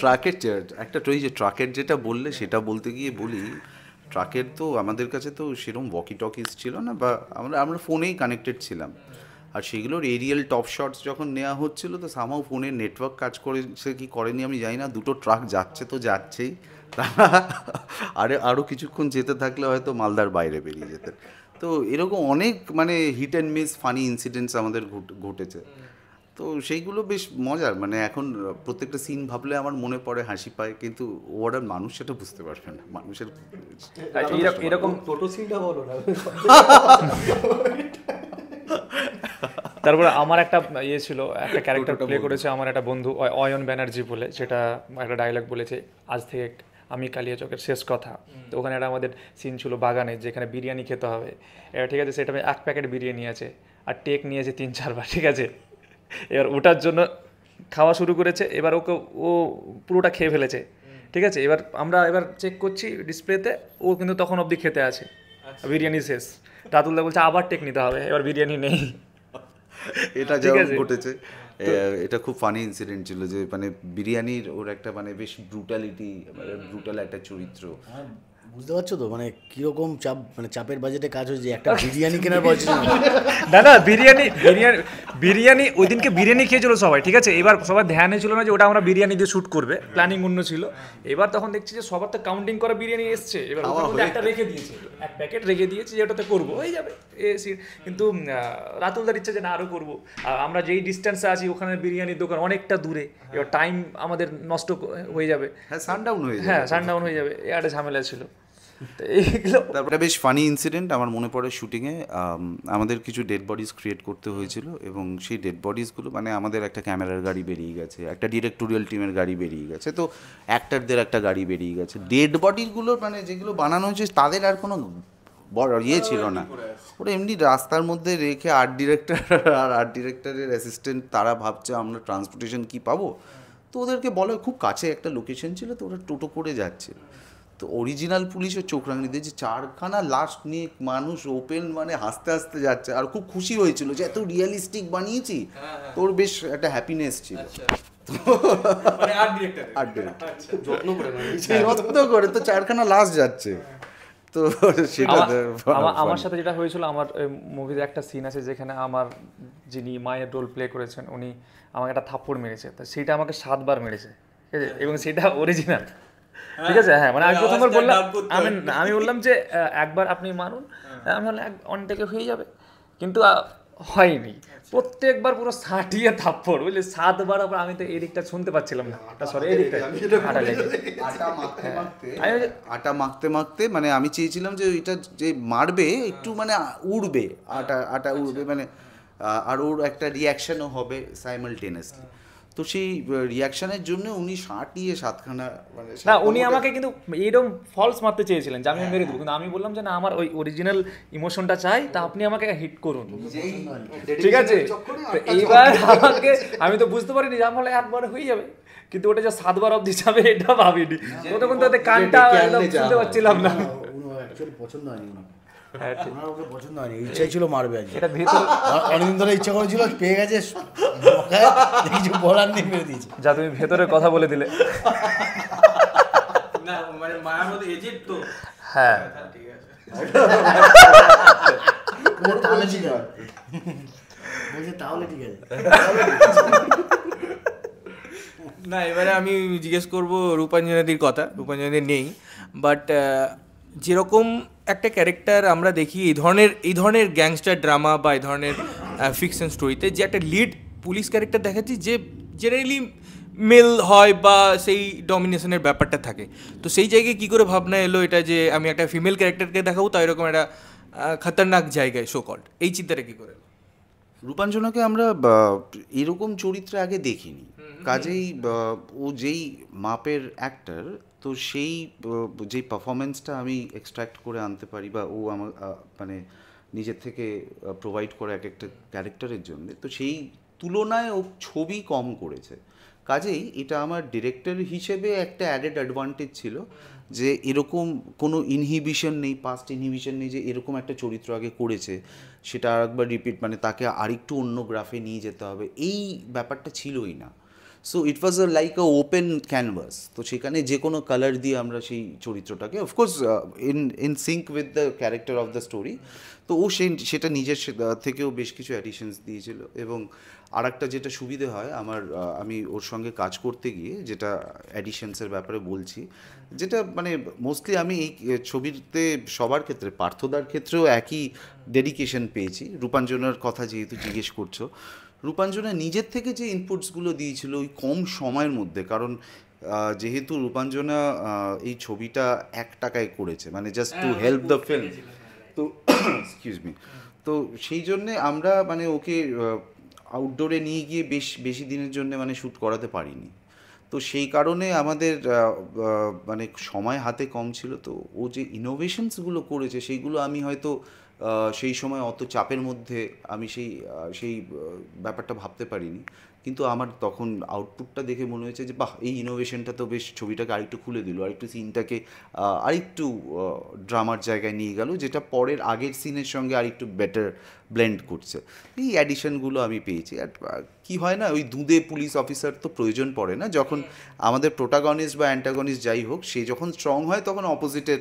C: ট্রাকের একটা ওই যে ট্রাকের যেটা বললে সেটা বলতে গিয়ে বলি, ট্রাকের তো আমাদের কাছে তো সেরকম ওয়াকি টকিজ ছিল না, বা আমরা ফোনেই কানেক্টেড ছিলাম, আর সেগুলোর এরিয়াল টপ শটস যখন নেওয়া হচ্ছিল তো সামহাও ফোনের নেটওয়ার্ক কাজ করেছে কি করেনি আমি জানি না, 2টো ট্রাক যাচ্ছে তো যাচ্ছেই, আরও কিছুক্ষণ যেতে থাকলে হয়তো মালদার বাইরে বেরিয়ে যেতেন। তো এরকম অনেক মানে hit and miss funny incidents আমাদের ঘটেছে। তো সেইগুলো বেশ মজার, মানে এখন প্রত্যেকটা সিন ভাবলে আমার মনে পড়ে, হাসি পায়, কিন্তু ওরা মানুষ সেটা বুঝতে পারবে না, মানুষের
A: এরকম
E: টোটো সিনটা বলো না।
A: তারপরে আমার একটা ইয়ে ছিল, একটা ক্যারেক্টার প্লে করেছে আমার একটা বন্ধু অয়ন ব্যানার্জি বলে, সেটা একটা ডায়লগ বলেছে, আজ থেকে আমি কালিয়াচকের শেষ কথা। তো ওখানে একটা আমাদের সিন ছিল বাগানে, যেখানে বিরিয়ানি খেতে হবে, এবার ঠিক আছে, সেটা 1 প্যাকেট বিরিয়ানি আছে, আর টেক নিয়েছে 3-4 বার, ঠিক আছে। এবার ওটার জন্য খাওয়া শুরু করেছে, এবার ও পুরোটা খেয়ে ফেলেছে, ঠিক আছে। আমরা চেক করছি ডিসপ্লেতে, ও কিন্তু তখন অবধি খেতে আছে, বিরিয়ানি শেষ। রাতুলদা বলছে আবার টেক নিতে হবে, এবার বিরিয়ানি নেই,
C: এটা যেমন ঘটেছে। এটা খুব ফানি ইনসিডেন্ট ছিল যে মানে বিরিয়ানির ওর একটা মানে বেশ ব্রুটাল একটা চরিত্র।
B: বুঝতে পারছো তো মানে কিরকম চাপ, মানে চাপের বাজেটে কাজ হয়েছে, একটা বিরিয়ানি কেনার বয়স ছিল না।
A: দাদা বিরিয়ানি ওই দিনকে বিরিয়ানি খেয়েছিল সবাই, ঠিক আছে, এবার সবার ধ্যানে ছিল না যে ওটা আমরা বিরিয়ানি দিয়ে শ্যুট করবে, প্ল্যানিং অন্য ছিল। এবার তখন দেখছি যে সবার তো কাউন্টিং করা বিরিয়ানি এসছে, এবার ওটার মধ্যে একটা রেখে দিয়েছে, এক প্যাকেট রেখে দিয়েছে যে ওটাতে করবো, হয়ে যাবে। কিন্তু রাতুলদার ইচ্ছা যে না আরও করবো, আর আমরা যেই ডিস্টেন্সে আছি ওখানে বিরিয়ানির দোকান অনেকটা দূরে, এবার টাইম আমাদের নষ্ট হয়ে যাবে,
C: হ্যাঁ সানডাউন হয়ে
A: হ্যাঁ
C: যায়।
A: সানডাউন হয়ে যাবে, এই একটা ঝামেলা ছিল। তো এইগুলো
C: তারপরে বেশ ফানি ইনসিডেন্ট আমার মনে পড়ে শুটিংয়ে আমাদের কিছু ডেড বডিজ ক্রিয়েট করতে হয়েছিল, এবং সেই ডেড বডিজগুলো মানে আমাদের একটা ক্যামেরার গাড়ি বেরিয়ে গেছে, একটা ডিরেক্টোরিয়াল টিমের গাড়ি বেরিয়ে গেছে, তো অ্যাক্টারদের একটা গাড়ি বেরিয়ে গেছে। ডেড বডিগুলো মানে যেগুলো বানানো হয়েছে তাদের আর কোনো বড় ইয়ে ছিল না, ওরা এমনি রাস্তার মধ্যে রেখে আর্ট ডিরেক্টরের অ্যাসিস্ট্যান্ট তারা ভাবছে আমরা ট্রান্সপোর্টেশন কি পাবো, তো ওদেরকে বলে খুব কাছে একটা লোকেশন ছিল, তো ওরা টোটো করে যাচ্ছে। তো অরিজিনাল পুলিশের চোখ রাঙিয়ে দিয়েছে, 4খানা লাস্ট নিয়ে মানুষ ওপেন মানে হাসতে হাসতে যাচ্ছে, আর খুব খুশি হয়েছিল যে এত রিয়েলিস্টিক বানিয়েছি, তোর বেশ একটা হ্যাপিনেস ছিল। আর্ট ডিরেক্টর যত্ন করে তো 4খানা লাস্ট যাচ্ছে, তো সেটা
A: আমার সাথে যেটা হয়েছিল, আমার মুভিতে একটা সিন আছে যেখানে আমার যিনি মায়ের রোল প্লে করেছেন উনি আমাকে একটা থাপ্পড় মেরেছে, তো সেটা আমাকে 7বার মেরেছে, ঠিক আছে, এবং সেটা অরিজিনাল, ঠিক আছে। হ্যাঁ মানে আমি প্রথমবার বললাম, আমি বললাম যে একবার আপনি মারুন, আমি বললাম অন টেকে হয়ে যাবে, কিন্তু হয়নি, প্রত্যেকবার পুরো সাটিয়ে থাপ্পড়, বুঝলি, 7বার। আবার আমি তো এদিকটা শুনতে পাচ্ছিলাম না, সরি এদিকটা আটা লেগে
C: আটা মাখতে মাখতে মানে আমি চেয়েছিলাম যে ওইটা যে মারবে একটু মানে উড়বে, আটা উড়বে মানে, আর ওর একটা রিয়াকশনও হবে সাইমালটেনিয়াসলি, তো সেই রিয়াকশনের জন্য উনি 7খানা মানে
A: না, উনি আমাকে কিন্তু এরকম ফলস মারতে চেয়েছিলেন যে আমি মেরে দেবো, কিন্তু আমি বললাম যে না আমার ওই অরিজিনাল ইমোশনটা চাই, তা আপনি আমাকে হিট করুন, ঠিক আছে। এইবার আমাকে আমি তো বুঝতে পারিনি যে আমার একবার হয়ে যাবে, কিন্তু ওটা যে 7বার অব্দি যাবে এটা ভাবিনি, তখন তো কানটা একদম শুনতে পাচ্ছিলাম না।
B: পছন্দ হয়নি,
A: হ্যাঁ ঠিক,
B: ওকে পছন্দ হয়নি, ইচ্ছাই ছিল মারবে আজকে,
A: এটা ভেতর
B: অনেকদিন ধরে ইচ্ছা করেছিল, পেয়ে গেছে, কিছু বলার নেই, মেরে দিয়েছে।
A: যা তুমি ভেতরের কথা বলে দিলে।
D: না মানে মায়ার মধ্যে এজেন্ট তো,
A: হ্যাঁ
D: ঠিক আছে।
B: তাহলে ঠিক আছে, বলছে তাহলে ঠিক আছে।
D: না এবারে আমি জিজ্ঞেস করব রূপাঞ্জনাদির কথা, রূপাঞ্জনাদি নেই, বাট যেরকম একটা ক্যারেক্টার আমরা দেখি এই ধরনের গ্যাংস্টার ড্রামা বা এই ধরনের ফিকশন স্টোরিতে, যে একটা লিড পুলিশ ক্যারেক্টার দেখাচ্ছি যে জেনারেলি মেল হয় বা সেই ডমিনেশনের ব্যাপারটা থাকে, তো সেই জায়গায় কী করে ভাবনা এলো এটা যে আমি একটা ফিমেল ক্যারেক্টারকে দেখাবো, তাই এরকম একটা খতরনাক জায়গায় শো কল্ড, এই চিন্তাটা কী করে?
C: রূপাঞ্জনাকে আমরা এরকম চরিত্রে আগে দেখিনি, কাজেই ও যেই মাপের অ্যাক্টর, তো সেই যেই পারফরমেন্সটা আমি এক্সট্র্যাক্ট করে আনতে পারি বা ও আমার মানে নিজের থেকে প্রোভাইড করে এক একটা ক্যারেক্টারের জন্য, তো সেই তুলনায় ও ছবি কম করেছে, কাজেই এটা আমার ডিরেক্টর হিসেবে একটা অ্যাডেড অ্যাডভান্টেজ ছিল যে এরকম কোনো ইনহিবিশন নেই, পাস্ট ইনহিবিশন নেই যে এরকম একটা চরিত্র আগে করেছে সেটা আরেকবার রিপিট মানে তাকে আরেকটু অন্য গ্রাফে নিয়ে যেতে হবে, এই ব্যাপারটা ছিলই না। So it was like a open canvas, তো সেখানে যে কোনো কালার দিয়ে আমরা সেই চরিত্রটাকে of course in sync with the character of the story, তো ও সেটা নিজের থেকেও বেশ কিছু অ্যাডিশনস দিয়েছিল। এবং আর একটা যেটা সুবিধে হয় আমার, আমি ওর সঙ্গে কাজ করতে গিয়ে যেটা অ্যাডিশনসের ব্যাপারে বলছি, যেটা মানে মোস্টলি আমি এই ছবিতে সবার ক্ষেত্রে, পার্থদার ক্ষেত্রেও একই ডেডিকেশন পেয়েছি। রূপাঞ্জনার কথা যেহেতু জিজ্ঞেস করছো, রূপাঞ্জনা নিজের থেকে যে ইনপুটসগুলো দিয়েছিল ওই কম সময়ের মধ্যে, কারণ যেহেতু রূপাঞ্জনা এই ছবিটা 1 টাকায় করেছে, মানে just to help the film, তো এক্সকিউজ মি, তো সেই জন্যে আমরা মানে ওকে আউটডোরে নিয়ে গিয়ে বেশি দিনের জন্য মানে শ্যুট করাতে পারিনি, তো সেই কারণে আমাদের মানে সময় হাতে কম ছিল, তো ও যে ইনোভেশনসগুলো করেছে সেইগুলো আমি হয়তো সেই সময় অত চাপের মধ্যে আমি সেই ব্যাপারটা ভাবতে পারিনি, কিন্তু আমার তখন আউটপুটটা দেখে মনে হয়েছে যে বাহ, এই ইনোভেশনটা তো বেশ ছবিটাকে আরেকটু খুলে দিল, আরেকটু সিনটাকে আরেকটু ড্রামার জায়গায় নিয়ে গেল, যেটা পরের আগের সিনের সঙ্গে আরেকটু বেটার ব্লেন্ড করছে। এই অ্যাডিশনগুলো আমি পেয়েছি। আর কি হয় না, ওই দুধে পুলিশ অফিসার তো প্রয়োজন পড়ে না, যখন আমাদের প্রোটাগনিস্ট বা অ্যান্টাগনিস্ট যাই হোক, সে যখন স্ট্রং হয় তখন অপোজিটের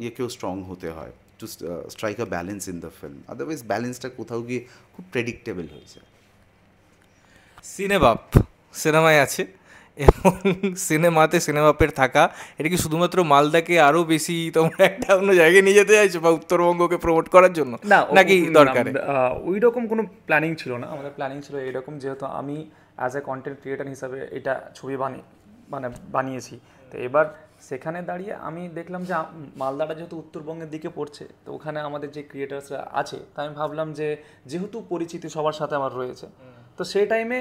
C: ইয়েকেও স্ট্রং হতে হয় two strike a balance in the film, otherwise ব্যালেন্সটা কোথাও গিয়ে খুব প্রেডিক্টেবল হয়েছে।
D: সিনেবাপ সিনেমায় আছে এবং সিনেমাপের থাকা, এটা কি শুধুমাত্র মালদাকে আরও বেশি তোমরা একটা অন্য জায়গায় নিয়ে যেতে চাইছো বা উত্তরবঙ্গকে প্রমোট করার জন্য, নাকি দরকারে?
A: ওই রকম কোনো প্ল্যানিং ছিল না। আমাদের প্ল্যানিং ছিল এরকম, যেহেতু আমি অ্যাজ এ কন্টেন্ট ক্রিয়েটার হিসাবে এটা ছবি বানিয়েছি, তো এবার সেখানে দাঁড়িয়ে আমি দেখলাম যে মালদাটা যেহেতু উত্তরবঙ্গের দিকে পড়ছে, তো ওখানে আমাদের যে ক্রিয়েটার্সরা আছে, তাই আমি ভাবলাম যে যেহেতু পরিচিতি সবার সাথে আমার রয়েছে, তো সেই টাইমে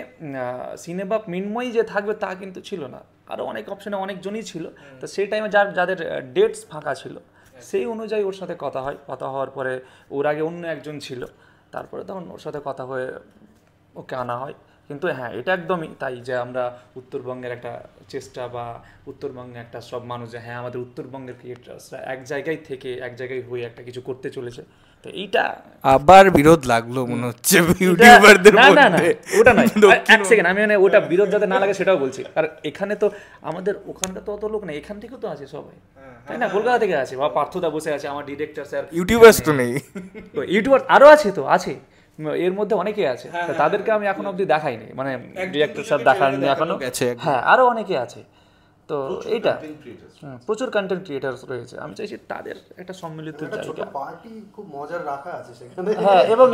A: সিনেবাপ মিনময়ই যে থাকবে তা কিন্তু ছিল না, আরও অনেক অপশানে অনেকজনই ছিল। তো সেই টাইমে যাদের ডেটস ফাঁকা ছিল সেই অনুযায়ী ওর সাথে কথা হওয়ার পরে, ওর আগে অন্য একজন ছিল, তারপরে তখন ওর সাথে কথা হয়ে ওকে আনা হয়। কিন্তু হ্যাঁ, এটা একদমই তাই যে আমরা উত্তরবঙ্গের একটা চেষ্টা বা উত্তরবঙ্গে একটা সব মানুষ যে হ্যাঁ আমাদের উত্তরবঙ্গের ক্রিয়েটার্সরা এক জায়গায় থেকে এক জায়গায় হয়ে একটা কিছু করতে চলেছে, তো এইটা
D: আবার বিরোধ লাগলো মনে হচ্ছে ইউটিউবারদের মধ্যে।
A: ওটা নয়, এক সেকেন্ড, আমি ওটা বিরোধ যাতে না লাগে সেটাও বলছি। কারণ এখানে তো আমাদের ওখানটা তো অত লোক নেই, এখান থেকেও তো আছে সবাই, তাই না? কলকাতা থেকে আছে, বা পার্থদা বসে আছে, আমার ডিরেক্টর স্যার,
D: ইউটিউবার্স তো নেই,
A: ইউটিউবার আরও আছে, তো আছে, এর মধ্যে অনেকেই আছে, তাদেরকে আমি এখন অবধি দেখাইনি, মানে ডিরেক্টর স্যার দেখাননি এখনো, হ্যাঁ আরও অনেকে আছে। তো এইটা প্রচুর কন্টেন্ট ক্রিয়েটার্স রয়েছে, আমি চাইছি তাদের একটা সম্মিলিত জায়গা,
E: পার্টি খুব মজার রাখা আছে সেখানে,
A: হ্যাঁ, এবং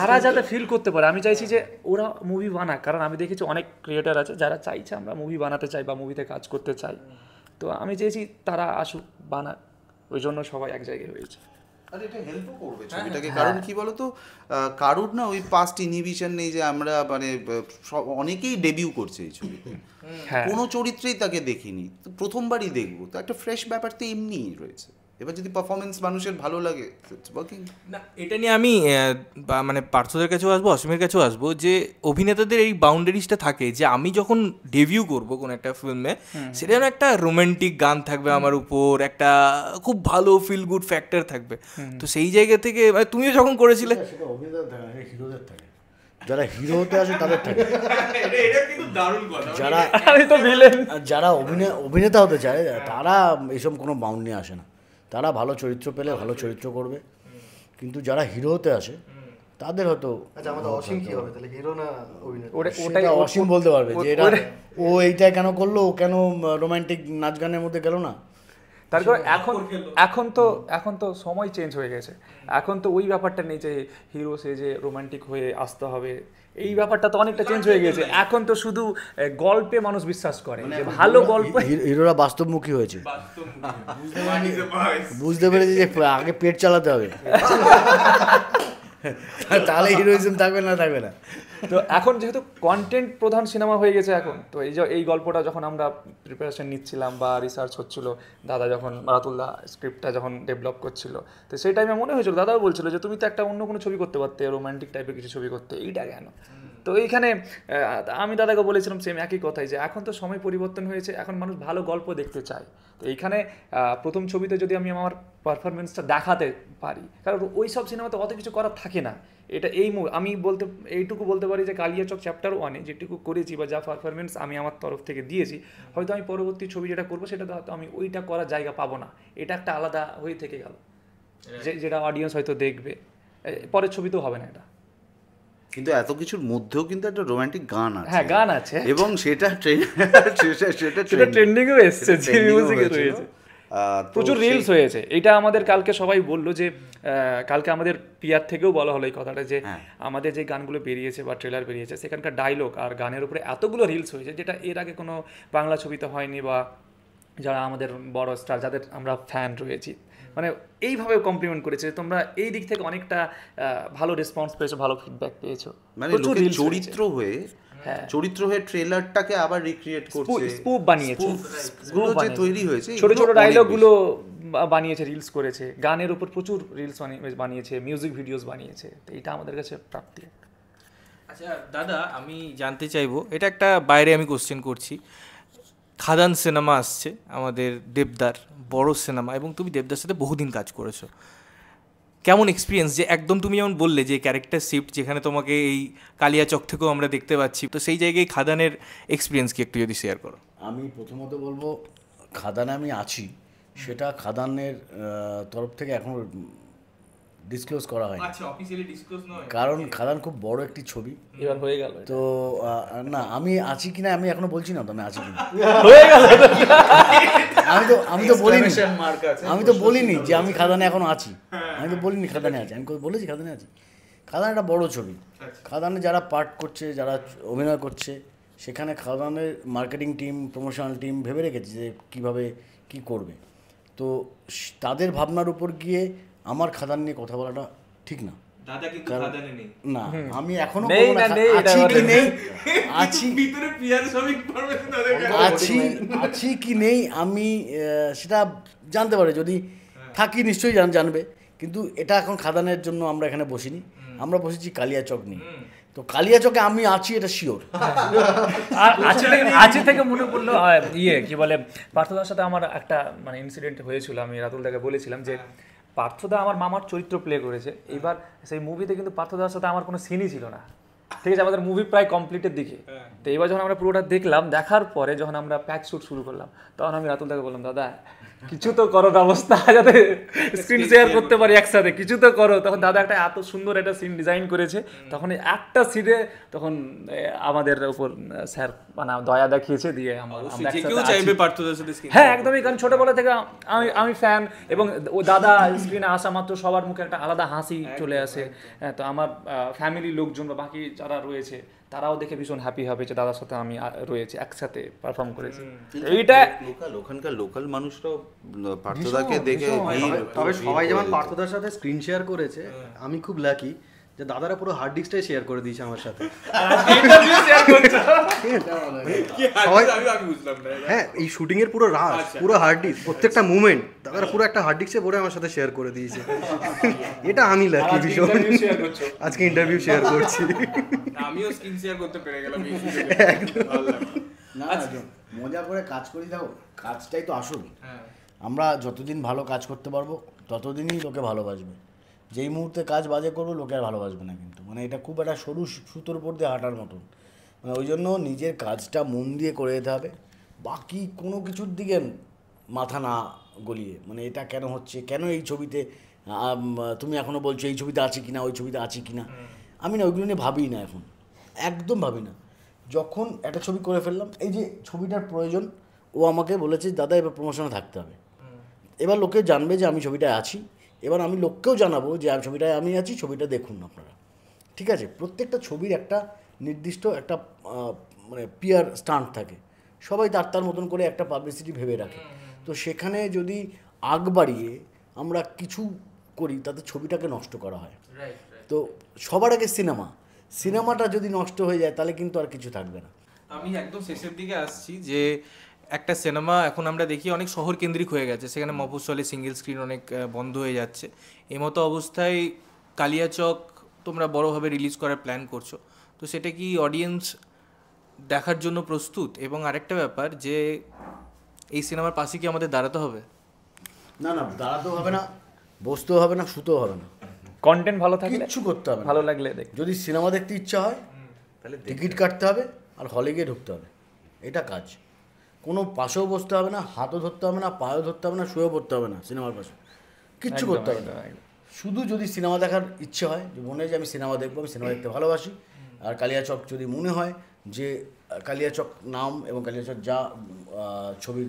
A: তারা যাতে ফিল করতে পারে। আমি চাইছি যে ওরা মুভি বানাক, কারণ আমি দেখেছি অনেক ক্রিয়েটার আছে যারা চাইছে আমরা মুভি বানাতে চাই বা মুভিতে কাজ করতে চাই, তো আমি চেয়েছি তারা আসুক, বানাক, ওই জন্য সবাই এক জায়গায় হয়েছে।
C: আর এটা হেল্পও করবে ছবিটাকে, কারণ কি বলতো, কারুর না ওই পাস্ট ইনহিবিশন নেই যে আমরা মানে অনেকেই ডেবিউ করছে এই ছবিতে, কোনো চরিত্রেই তাকে দেখিনি, তো প্রথমবারই দেখবো, তো একটা ফ্রেশ ব্যাপার তো এমনিই রয়েছে। এবার যদি পারফরমেন্স মানুষের ভালো লাগে,
D: না এটা নিয়ে আমি মানে পার্থদের কাছেও আসবো, অসীমের কাছেও আসবো, যে অভিনেতাদের এই বাউন্ডারিজটা থাকে যে আমি যখন ডেবিউ করব কোনো একটা ফিল্মে, সেটা যেন একটা রোমান্টিক গান থাকবে আমার উপর, একটা খুব ভালো ফিল গুড ফ্যাক্টর থাকবে, তো সেই জায়গা থেকে তুমিও যখন করেছিলে,
B: সেটা অভিনেতাদের থাকে না, হিরোদের থাকে, যারা হিরো হতে আসে তাদের থাকে, যারা অভিনেতা হতে চায় তারা এসব কোনো বাউন্ড নিয়ে আসে না, তারা ভালো চরিত্র পেলে ভালো চরিত্র করবে, কিন্তু যারা হিরো হতে আসে তাদের হয়তো,
E: আচ্ছা আমাদের অসীম কি হবে তাহলে, হিরো না অভিনেতা?
B: ওটাই অসীম বলতে পারবে যে এটা ও এইটা কেন করলো, ও কেন রোমান্টিক নাচ গানের মধ্যে গেল না।
A: তারপর এখন তো সময় চেঞ্জ হয়ে গেছে, এখন তো ওই ব্যাপারটা নেই যে হিরো সে যে রোমান্টিক হয়ে আসতে হবে, এই ব্যাপারটা তো অনেকটা চেঞ্জ হয়ে গেছে। এখন তো শুধু গল্পে মানুষ বিশ্বাস করে, যে ভালো গল্প,
B: হিরোরা বাস্তবমুখী হয়েছে, বুঝতে পেরেছে যে আগে পেট চালাতে হবে, তাহলে হিরোইজম থাকবে না।
A: তো এখন যেহেতু কন্টেন্ট প্রধান সিনেমা হয়ে গেছে এখন, তো এই গল্পটা যখন আমরা প্রিপারেশন নিচ্ছিলাম বা রিসার্চ হচ্ছিল, দাদা যখন রাতুলদা স্ক্রিপ্টটা যখন ডেভেলপ করছিল, তো সেই টাইমে মনে হয়েছিল, দাদাও বলছিল যে তুমি তো একটা অন্য কোনো ছবি করতে পারতে, রোমান্টিক টাইপের কিছু ছবি করতে, এইটা কেন? তো এইখানে আমি দাদাকে বলেছিলাম সেম একই কথাই, যে এখন তো সময় পরিবর্তন হয়েছে, এখন মানুষ ভালো গল্প দেখতে চায়। তো এইখানে প্রথম ছবিতে যদি আমি আমার পারফরমেন্সটা দেখাতে পারি, কারণ ওই সব সিনেমাতে অত কিছু করার থাকে না, এটা আমি এইটুকু বলতে পারি যে কালিয়াচক চ্যাপ্টার 1-এ যেটুকু করেছি বা যা পারফরমেন্স আমি আমার তরফ থেকে দিয়েছি, হয়তো আমি পরবর্তী ছবি যেটা করবো সেটা হয়তো আমি ওইটা করার জায়গা পাবো না, এটা একটা আলাদা হয়ে থেকে গেল, যেটা অডিয়েন্স হয়তো দেখবে, পরের ছবিতেও হবে না এটা।
C: কিন্তু এত কিছুর মধ্যেও কিন্তু একটা রোমান্টিক গান আছে,
A: হ্যাঁ গান আছে,
C: এবং সেটা
A: ট্রেন্ডিংও এসেছে, জি মিউজিকে রয়েছে, প্রচুর রিলস হয়েছে। এটা আমাদের কালকে সবাই বললো যে, কালকে আমাদের পিয়ার থেকেও বলা হলো এই কথাটা, যে আমাদের যে গানগুলো বেরিয়েছে বা ট্রেলার বেরিয়েছে সেখানকার ডায়লগ আর গানের উপরে এতগুলো রিলস হয়েছে, যেটা এর আগে কোনো বাংলা ছবিতে হয়নি, বা যারা আমাদের বড় স্টার যাদের আমরা ফ্যান রয়েছি, মানে এইভাবে কমপ্লিমেন্ট করেছে, তোমরা এই দিক থেকে অনেকটা ভালো রেসপন্স পেয়েছো, ভালো ফিডব্যাক পেয়েছো,
C: মানে চরিত্র হয়ে ট্রেলারটাকে আবার রিক্রিয়েট করছে,
A: স্পুফ বানিয়েছে,
C: তৈরি হয়েছে,
A: ছোট ছোট ডায়লগগুলো বানিয়েছে, রিলস করেছে, গানের উপর প্রচুর রিলস বানিয়েছে, মিউজিক ভিডিওস বানিয়েছে। তো এটা আমাদের কাছে প্রাপ্তি।
D: আচ্ছা দাদা, আমি জানতে চাইবো, এটা একটা বাইরে আমি কোশ্চেন করছি, খাদান সিনেমা আসছে আমাদের দেবদার, বড় সিনেমা, এবং তুমি দেবদার সাথে বহুদিন কাজ করেছো। কেমন এক্সপিরিয়েন্স, যে একদম তুমি যেমন বললে যে ক্যারেক্টার শিফট, যেখানে তোমাকে এই কালিয়াচক থেকেও আমরা দেখতে পাচ্ছি, তো সেই জায়গায় খাদানের এক্সপিরিয়েন্স কি একটু যদি শেয়ার করো।
B: আমি প্রথমত বলবো, খাদানে আমি আছি সেটা খাদানের তরফ থেকে এখনও ডিসক্লোজ করা হয়নি,
D: আচ্ছা, অফিশিয়ালি ডিসক্লোজ নয়,
B: কারণ খাদান খুব বড় একটি ছবি।
A: এবার হয়ে গেল
B: তো না, আমি আছি কিনা আমি এখনো বলছি না তো আমি আছি কিনা।
A: হয়ে গেল।
B: আমি তো বলিনি, আমি তো বলিনি যে আমি খাদানে এখনো আছি, আমি তো বলিনি খাদানে আছি, আমি বলেছি খাদানে আছি। খাদান একটা বড় ছবি, খাদানে যারা পার্ট করছে, যারা অভিনয় করছে, সেখানে খাদানের মার্কেটিং টিম, প্রমোশনাল টিম ভেবে রেখেছে যে কীভাবে কী করবে। তো তাদের ভাবনার উপর গিয়ে আমার খাদান নিয়ে কথা বলাটা ঠিক না।
D: দাদা কিন্তু খাদানে নেই
B: না, আমি এখনো
A: নেই
B: বলবো
A: না,
B: না
A: নেই,
B: আছি
A: এটা
B: কি নেই, আছি
D: ভিতরে পিয়ার সব ইনফরমেশন
B: আছি কি নেই আমি সেটা জানতে পারে, যদি থাকি নিশ্চয়ই জানবে। কিন্তু এটা এখন খাদানের জন্য আমরা এখানে বসিনি, আমরা বসেছি কালিয়াচক নিয়ে। তো কালিয়াচকে আমি আছি এটা শিওর।
A: আর আছে থেকে মনে পড়লো কি বলে, পার্থদার সাথে আমার একটা মানে ইনসিডেন্ট হয়েছিল, আমি রাতুলদাকে বলেছিলাম যে পার্থদা আমার মামার চরিত্র প্লে করেছে। এবার সেই মুভিতে কিন্তু পার্থদার সাথে আমার কোনো সিনই ছিল না, ঠিক আছে, আমাদের মুভি প্রায় কমপ্লিটের দিকে। তো এবার যখন আমরা পুরোটা দেখলাম, দেখার পরে যখন আমরা প্যাচ শুট শুরু করলাম, তখন আমি রাতুলদাকে বললাম, দাদা কিছু তো করো ব্যবস্থা, যাতে স্ক্রিন শেয়ার করতে পারি একসাথে, কিছু তো করো। তখন দাদা একটা এত সুন্দর একটা সিন ডিজাইন করেছে, তখন একটা সিনে তখন আমাদের উপর স্যার মানে দয়া দেখিয়েছে, দিয়ে আমরা
D: কেউ চাইবে পার্থদার সাথে স্ক্রিন।
A: হ্যাঁ একদমই, কারণ ছোটবেলা থেকে আমি ফ্যান, এবং ও দাদা স্ক্রিনে আসা মাত্র সবার মুখে একটা আলাদা হাসি চলে আসে। তো আমার ফ্যামিলির লোকজন বা বাকি যারা রয়েছে তারাও দেখে ভীষণ হ্যাপি হবে যে দাদার সাথে আমি রয়েছে, একসাথে পারফর্ম করেছি। এইটা
C: ওখানকার লোকাল মানুষরাও পার্থদাকে দেখে
E: তবে সবাই যেমন পার্থদার সাথে স্ক্রিন শেয়ার করেছে, আমি খুব লাকি যে দাদারা পুরো হার্ড ডিস্কটাই শেয়ার করে দিয়েছে আমার সাথে। হ্যাঁ, এই শুটিং এর পুরো রাশ, পুরো হার্ড ডিস্ক, প্রত্যেকটা মুভমেন্ট দাদারা পুরো একটা হার্ড ডিস্কে ভরে আমার সাথে শেয়ার করে দিয়েছে। এটা আমি লাকি ভীষণ, আজকে ইন্টারভিউ শেয়ার করছি।
D: আমিও স্ক্রিন শেয়ার করতে পেরে গেলাম।
B: না, মজা করে কাজ করি, দেখো কাজটাই তো আসল। আমরা যতদিন ভালো কাজ করতে পারবো ততদিনই লোকে ভালোবাসবে। যেই মুহূর্তে কাজ বাজে করবো লোকে আর ভালোবাসবে না, কিন্তু মানে এটা খুব একটা সরু সুতোর উপর দিয়ে হাঁটার মতন। মানে ওই জন্য নিজের কাজটা মন দিয়ে করে যেতে হবে, বাকি কোনো কিছুর দিকে মাথা না গলিয়ে। মানে এটা কেন হচ্ছে, কেন এই ছবিতে তুমি এখনও বলছো এই ছবিতে আছে কিনা, ওই ছবিতে আছে কিনা, আমি না ওইগুলো নিয়ে ভাবি না, এখন একদম ভাবি না। যখন একটা ছবি করে ফেললাম, এই যে ছবিটার প্রয়োজন, ও আমাকে বলেছে দাদা এবার প্রমোশনে থাকতে হবে, এবার লোকে জানবে যে আমি ছবিটায় আছি, এবার আমি লোককেও জানাবো যে ছবিটায় আমি আছি, ছবিটা দেখুন আপনারা, ঠিক আছে। প্রত্যেকটা ছবির একটা নির্দিষ্ট একটা মানে পিয়ার স্টান্ট থাকে, সবাই তার মতন করে একটা পাবলিসিটি ভেবে রাখে। তো সেখানে যদি আগ বাড়িয়ে আমরা কিছু করি, তাতে ছবিটাকে নষ্ট করা হয়। তো সবার আগে সিনেমাটা যদি নষ্ট হয়ে যায় তাহলে কিন্তু আর কিছু থাকবে না।
D: আমি একদম শেষের দিকে আসছি, যে একটা সিনেমা এখন আমরা দেখি অনেক শহর কেন্দ্রিক হয়ে গেছে, সেখানে মফস্বলে সিঙ্গেল স্ক্রিন অনেক বন্ধ হয়ে যাচ্ছে। এই মতো অবস্থায় কালিয়াচক তোমরা বড়োভাবে রিলিজ করার প্ল্যান করছো, তো সেটা কি অডিয়েন্স দেখার জন্য প্রস্তুত? এবং আরেকটা ব্যাপার, যে এই সিনেমার পাশে কি আমাদের দাঁড়াতে হবে?
B: না, দাঁড়াতেও হবে না, বসতেও হবে না, শুতেও হবে না,
A: কন্টেন্ট ভালো থাকলে
B: কিচ্ছু করতে হবে না।
A: ভালো লাগলে দেখ,
B: যদি সিনেমা দেখতে ইচ্ছা হয় তাহলে টিকিট কাটতে হবে আর হলে গিয়ে ঢুকতে হবে, এটা কাজ। কোনো পাশেও বসতে হবে না, হাতও ধরতে হবে না, পায়েও ধরতে হবে না, শুয়েও পড়তে হবে না সিনেমার পাশে, কিচ্ছু করতে হবে না। শুধু যদি সিনেমা দেখার ইচ্ছে হয়, যে মনে হয় যে আমি সিনেমা দেখবো, আমি সিনেমা দেখতে ভালোবাসি, আর কালিয়াচক যদি মনে হয় যে কালিয়াচক নাম এবং কালিয়াচক যা ছবির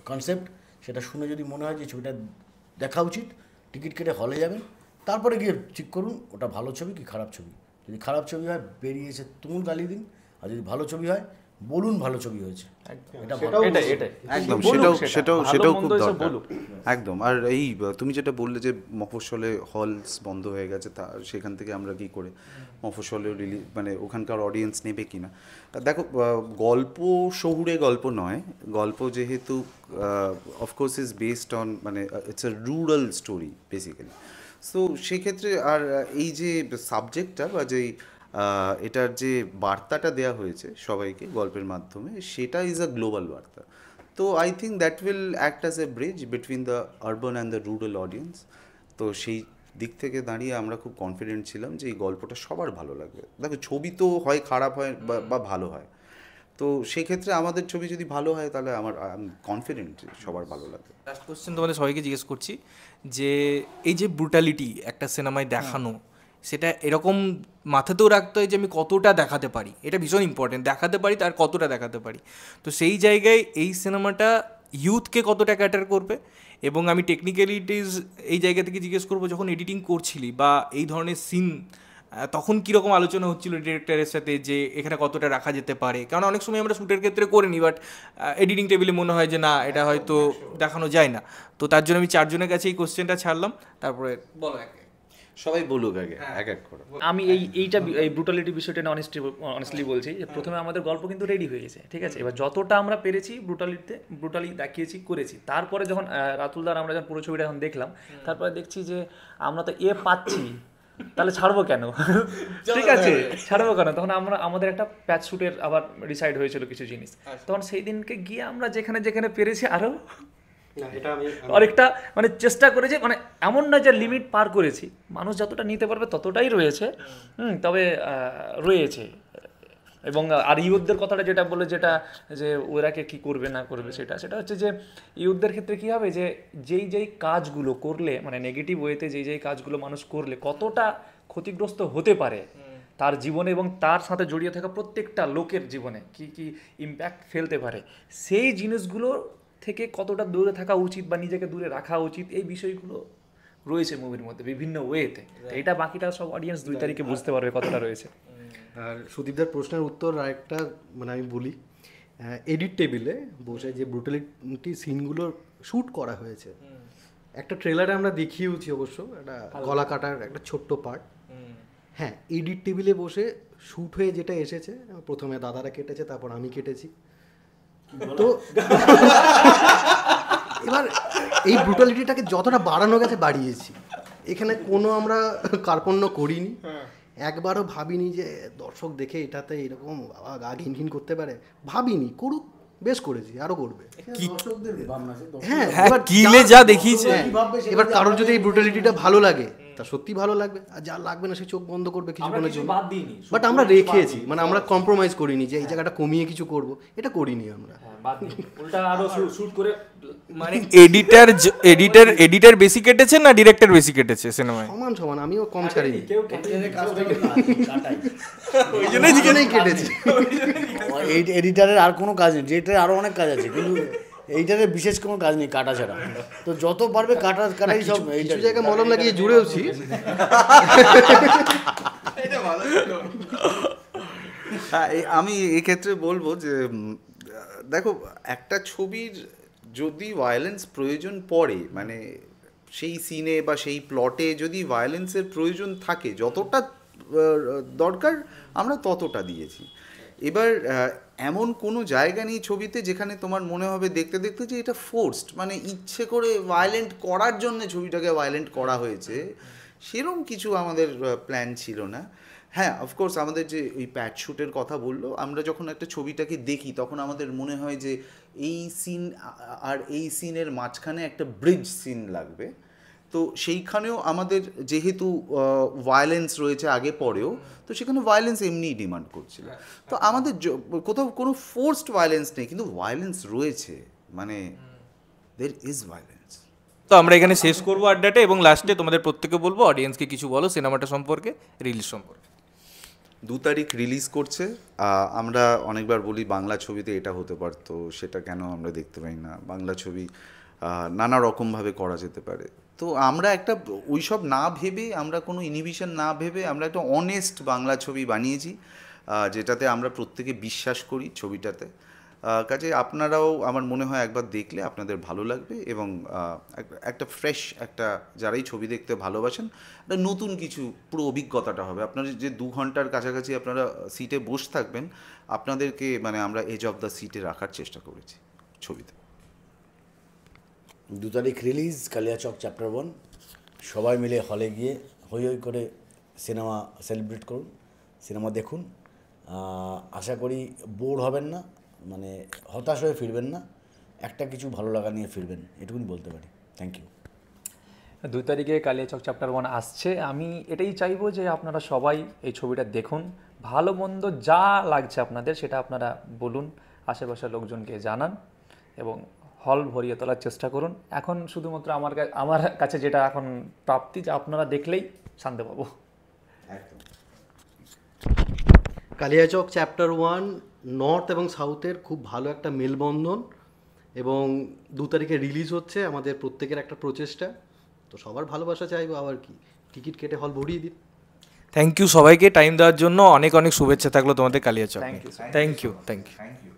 B: কনসেপ্ট, সেটা শুনে যদি মনে হয় যে ছবিটা দেখা উচিত, টিকিট কেটে হলে যাবেন, তারপরে গিয়ে ঠিক করুন ওটা ভালো ছবি কি খারাপ ছবি। যদি খারাপ ছবি হয় বেরিয়ে এসে তুমুল গালি দিন, আর যদি ভালো ছবি হয় বলুন ভালো ছবি হয়েছে, এটা ভালো।
A: এটাই এটাই
C: একদম,
A: বলুক
C: সেটাও
A: ভালো
C: সেটাও
A: মন্দ
C: খুব
A: এসে
C: দরকার।
A: বলুক।
C: একদম। আর এই তুমি যেটা বললে যে মফস্বলে হলস বন্ধ হয়ে গেছে, তা সেখান থেকে আমরা কি করে মফস্বলে মানে ওখানকার অডিয়েন্স নেবে কিনা। দেখো, গল্প শহুরে গল্প নয়, গল্প যেহেতু অফকোর্স ইজ বেসড অন, মানে it's a rural story basically. So সেক্ষেত্রে আর এই যে সাবজেক্টটা বা যেই এটার যে বার্তাটা দেওয়া হয়েছে সবাইকে গল্পের মাধ্যমে, সেটা ইজ আ গ্লোবাল বার্তা। তো I think that will act as a bridge between the urban and the rural audience. তো সেই দিক থেকে দাঁড়িয়ে আমরা খুব কনফিডেন্ট ছিলাম যে এই গল্পটা সবার ভালো লাগবে। দেখো, ছবি তো হয় খারাপ হয় বা ভালো হয়, তো সেক্ষেত্রে আমাদের ছবি যদি ভালো হয় তাহলে আমার কনফিডেন্ট যে সবার ভালো লাগবে।
D: লাস্ট কোশ্চেন তোমাদের সবাইকে জিজ্ঞেস করছি যে এই যে ব্রুটালিটি একটা সিনেমায় দেখানো, সেটা এরকম মাথাতেও রাখতে হয় যে আমি কতটা দেখাতে পারি, এটা ভীষণ ইম্পর্টেন্ট, দেখাতে পারি তার কতটা দেখাতে পারি। তো সেই জায়গায় এই সিনেমাটা ইউথকে কতটা ক্যাটার করবে। এবং আমি টেকনিক্যালিটিস এই জায়গা থেকে জিজ্ঞেস করবো, যখন এডিটিং করছিলি বা এই ধরনের সিন, তখন কীরকম আলোচনা হচ্ছিল ডিরেক্টরের সাথে যে এখানে কতটা রাখা যেতে পারে? কারণ অনেক সময় আমরা শ্যুটের ক্ষেত্রে করে নিই, বাট এডিটিং টেবিলে মনে হয় যে না, এটা হয়তো দেখানো যায় না। তো তার জন্য আমি চারজনের কাছে এই কোশ্চেনটা ছাড়লাম, তারপরে বলো
C: সবাই বলুক আগে এক এক করে।
A: আমি এই ব্রুটালিটি বিষয়টা অনেস্টলি বলছি যে প্রথমে আমাদের গল্প কিন্তু রেডি হয়ে গেছে, ঠিক আছে। এবার যতটা আমরা পেরেছি ব্রুটালি দেখিয়েছি, করেছি। তারপরে যখন রাতুলদার আমরা যখন পুরো ছবিটা এখন দেখলাম, তারপরে দেখছি যে আমরা তো পাচ্ছি, তাহলে ছাড়বো কেন? ঠিক আছে, ছাড়বো কেন? তখন আমাদের একটা প্যাচ শুটের আবার ডিসাইড হয়েছিল কিছু জিনিস। তখন সেই দিনকে গিয়ে আমরা যেখানে যেখানে পেরেছি আরো অনেকটা মানে চেষ্টা করেছি, মানে এমন না যে লিমিট পার করেছি, মানুষ যতটা নিতে পারবে ততটাই রয়েছে। তবে রয়েছে। এবং আর ইউথদের কথাটা যেটা বলে, যেটা যে ওরাকে কি করবে না করবে, সেটা হচ্ছে যে ইউথদের ক্ষেত্রে কি হবে যে যেই কাজগুলো করলে, মানে নেগেটিভ ওয়েতে যেই কাজগুলো মানুষ করলে কতটা ক্ষতিগ্রস্ত হতে পারে তার জীবনে এবং তার সাথে জড়িয়ে থাকা প্রত্যেকটা লোকের জীবনে কি ইম্প্যাক্ট ফেলতে পারে, সেই জিনিসগুলো থেকে কতটা দূরে থাকা উচিত বা নিজেকে দূরে রাখা উচিত, এই বিষয়গুলো রয়েছে মুভির মধ্যে বিভিন্ন ওয়েতে। এটা বাকিটা সব অডিয়েন্স 2 তারিখে বুঝতে পারবে কতটা রয়েছে।
E: আর সুদীপদার প্রশ্নের উত্তর আরেকটা মানে আমি বলি, এডিট টেবিলে বসে যে ব্রুটালিটি সিনগুলো শ্যুট করা হয়েছে, একটা ট্রেলারে আমরা দেখিয়েছি অবশ্য, একটা গলা কাটার একটা ছোট্ট পার্ট। হ্যাঁ, এডিট টেবিলে বসে শ্যুট হয়ে যেটা এসেছে, প্রথমে দাদারা কেটেছে, তারপর আমি কেটেছি। তো এবার এই ব্রুটালিটিটাকে যতটা বাড়ানো গেছে বাড়িয়েছি, এখানে কোনো আমরা কার্পণ্য করিনি, একবারও ভাবিনি যে দর্শক দেখে এটাতে এরকম বাবা গা ঘিন ঘিন করতে পারে, ভাবিনি। করুক, বেশ করেছি, আরও করবে। হ্যাঁ, এবার
D: কিলে যা দেখিয়েছে,
E: এবার কারোর যদি এই ব্রুটালিটিটা ভালো লাগে, তা সত্যি ভালো লাগবে, আর যা লাগবে না সে চোখ বন্ধ করবে কিছুক্ষণের জন্য। বাট আমরা রেখেছি, মানে আমরা কম্প্রোমাইজ করিনি যে এই জায়গাটা কমিয়ে কিছু করব, এটা করিনি আমরা।
A: উল্টা আরো শুট করে,
D: মানে এডিটার বেশি কেটেছে না ডিরেক্টর বেশি কেটেছে সিনেমায়?
E: সমান সমান, আমিও কম ছাড়িনি,
B: ওই
E: দুজনেই কেটেছি।
B: এডিটারের আর কোনো কাজ নেই, ডিরেক্টরের আরও অনেক কাজ আছে, কিন্তু এইটারে বিশেষ কোনো কাজ নেই, কাটা ছাড়া। তো যত পারবে কাটাই সব।
E: কিছু জায়গায় মলম লাগিয়ে জুড়েওছি।
C: হ্যাঁ, আমি এক্ষেত্রে বলবো যে দেখো, একটা ছবির যদি ভায়োলেন্স প্রয়োজন পড়ে, মানে সেই সিনে বা সেই প্লটে যদি ভায়োলেন্সের প্রয়োজন থাকে, যতটা দরকার আমরা ততটা দিয়েছি। এবার এমন কোনো জায়গা নেই ছবিতে যেখানে তোমার মনে হবে দেখতে দেখতে যে এটা ফোর্সড, মানে ইচ্ছে করে ভায়োলেন্ট করার জন্য ছবিটাকে ভায়োলেন্ট করা হয়েছে, সেরকম কিছু আমাদের প্ল্যান ছিল না। হ্যাঁ, অফকোর্স আমাদের যে ওই প্যাচ শ্যুটের কথা বললো, আমরা যখন একটা ছবিটাকে দেখি তখন আমাদের মনে হয় যে এই সিন আর এই সিনের মাঝখানে একটা ব্রিজ সিন লাগবে। তো সেইখানেও আমাদের যেহেতু ভায়োলেন্স রয়েছে আগে পরেও, তো সেখানে ভায়োলেন্স এমনিই ডিমান্ড করছিল। তো আমাদের কোথাও কোনো ফোর্সড ভায়োলেন্স নেই, কিন্তু ভায়োলেন্স রয়েছে, মানে দের ইজ ভায়োলেন্স।
D: তো আমরা এখানে শেষ করবো আড্ডাটা, এবং লাস্টে তোমাদের প্রত্যেকে বলবো অডিয়েন্সকে কিছু বলো সিনেমাটা সম্পর্কে, রিলিজ সম্পর্কে।
C: 2 তারিখ রিলিজ করছে। আমরা অনেকবার বলি বাংলা ছবিতে এটা হতে পারতো, সেটা কেন আমরা দেখতে পাই না? বাংলা ছবি নানা রকমভাবে করা যেতে পারে। তো আমরা একটা ওইসব না ভেবে, আমরা কোনো ইনহিবিশন না ভেবে আমরা একটা অনেস্ট বাংলা ছবি বানিয়েছি। যেটাতে আমরা প্রত্যেকে বিশ্বাস করি ছবিটাতে। কাজে আপনারাও আমার মনে হয় একবার দেখলে আপনাদের ভালো লাগবে, এবং একটা ফ্রেশ একটা, যারাই ছবি দেখতে ভালোবাসেন, একটা নতুন কিছু পুরো অভিজ্ঞতাটা হবে। আপনারা যে 2 ঘন্টার কাছাকাছি আপনারা সিটে বসে থাকবেন, আপনাদেরকে মানে আমরা এজ অফ দ্য সিটে রাখার চেষ্টা করেছি ছবিতে।
B: 2 তারিখ রিলিজ কালিয়াচক চ্যাপ্টার 1। সবাই মিলে হলে গিয়ে হই হই করে সিনেমা সেলিব্রেট করুন, সিনেমা দেখুন। আশা করি বোর হবেন না, মানে হতাশ হয়ে ফিরবেন না, একটা কিছু ভালো লাগা নিয়ে ফিরবেন, এটুকুনি বলতে পারি। Thank you.
A: 2 তারিখে কালিয়াচক চ্যাপ্টার 1 আসছে। আমি এটাই চাইবো যে আপনারা সবাই এই ছবিটা দেখুন, ভালো মন্দ যা লাগছে আপনাদের সেটা আপনারা বলুন, আশেপাশের লোকজনকে জানান এবং হল ভরিয়ে তোলার চেষ্টা করুন। এখন শুধুমাত্র আমার কাছে যেটা এখন প্রাপ্তি, যে আপনারা দেখলেই শান্তি পাবো।
E: কালিয়াচক চ্যাপ্টার 1 নর্থ এবং সাউথের খুব ভালো একটা মেলবন্ধন, এবং 2 তারিখে রিলিজ হচ্ছে, আমাদের প্রত্যেকের একটা প্রচেষ্টা। তো সবার ভালোবাসা চাইবো, আবার কি, টিকিট কেটে হল ভরিয়ে দিন।
D: থ্যাংক ইউ সবাইকে টাইম দেওয়ার জন্য, অনেক অনেক শুভেচ্ছা থাকলো তোমাদের Kaliachak. Thank you.
C: Thank you.